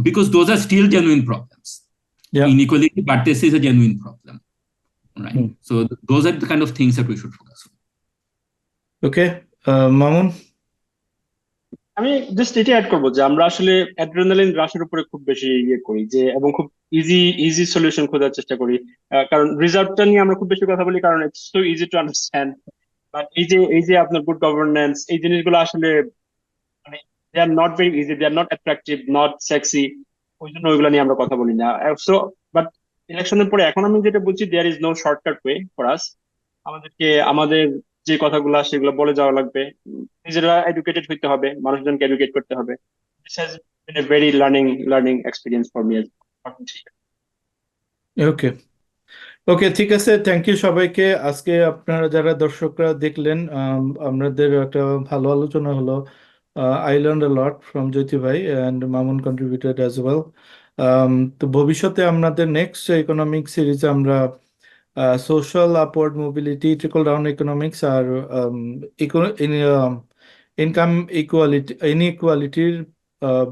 because those are still genuine problems. Yeah. Inequality, but this is a genuine problem, right? So those are the kind of things that we should focus on. Okay, Mamun. আমি just এটা add করবো যে আমরা আসলে adrenaline রাশের উপরে খুব বেশি ইয়ে করি, যে এবং খুব ইজি সলিউশন খোঁজার চেষ্টা করি। কারণ রিজার্ভটা নিয়ে আমরা খুব বেশি কথা বলি, কারণ it's so easy to understand. But এই যে আপনার গুড গভর্নেন্স, এই জিনিসগুলো আসলে মানে they are not very easy, they are not attractive, not sexy. ওই জন্য ওইগুলো নিয়ে আমরা কথা বলি না। সো বাট ইলেকশনের পরে এখন আমি যেটা বলছি, there is no shortcut way for us. আমাদের যে কথাগুলো সেগুলো বলে যাওয়া লাগবে, নিজেরা এডুকেটেড হইতে হবে, মানুষজনকে এডুকেট করতে হবে। This has been a very learning experience for me. Okay, okay, ঠিক আছে, থ্যাংক ইউ সবাইকে। আজকে আপনারা যারা দর্শকরা দেখলেন, আমাদের একটা ভালো আলোচনা হলো। I learn a lot from Jyoti ভাই and Mamun contributed as well. তো ভবিষ্যতে আমাদের নেক্সট ইকোনমিক সিরিজে আমরা social upward mobility, trickle down economics আর ইনকাম ইনইকুয়ালিটির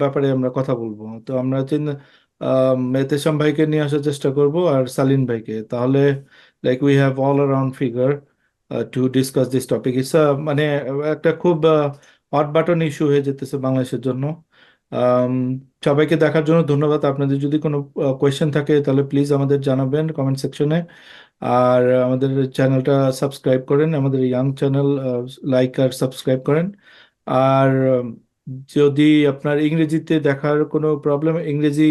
ব্যাপারে আমরা কথা বলবো। তো আমরা মেহতেশাম ভাইকে নিয়ে আসার চেষ্টা করব আর সালিন ভাইকে, তাহলে like we have all around figure to discuss this topic. It's মানে একটা খুব হট বাটন ইস্যু হয়ে যেতেছে বাংলাদেশের জন্য। আম, সবাইকে দেখার জন্য ধন্যবাদ। আপনাদের যদি কোনো কোয়েশ্চেন থাকে তাহলে প্লিজ আমাদের জানাবেন কমেন্ট সেকশনে। আর আমাদের চ্যানেলটা সাবস্ক্রাইব করেন, আমাদের ইয়াং চ্যানেল লাইক আর সাবস্ক্রাইব করেন। আর যদি আপনার ইংরেজিতে দেখার কোনো প্রবলেম, ইংরেজি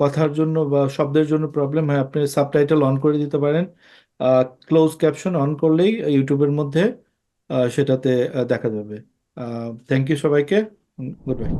কথার জন্য বা শব্দের জন্য প্রবলেম হয়, আপনি সাবটাইটেল অন করে দিতে পারেন। ক্লোজ ক্যাপশন অন করলেই ইউটিউবের মধ্যে সেটাতে দেখা যাবে। থ্যাংক ইউ সবাইকে, গুড বাই।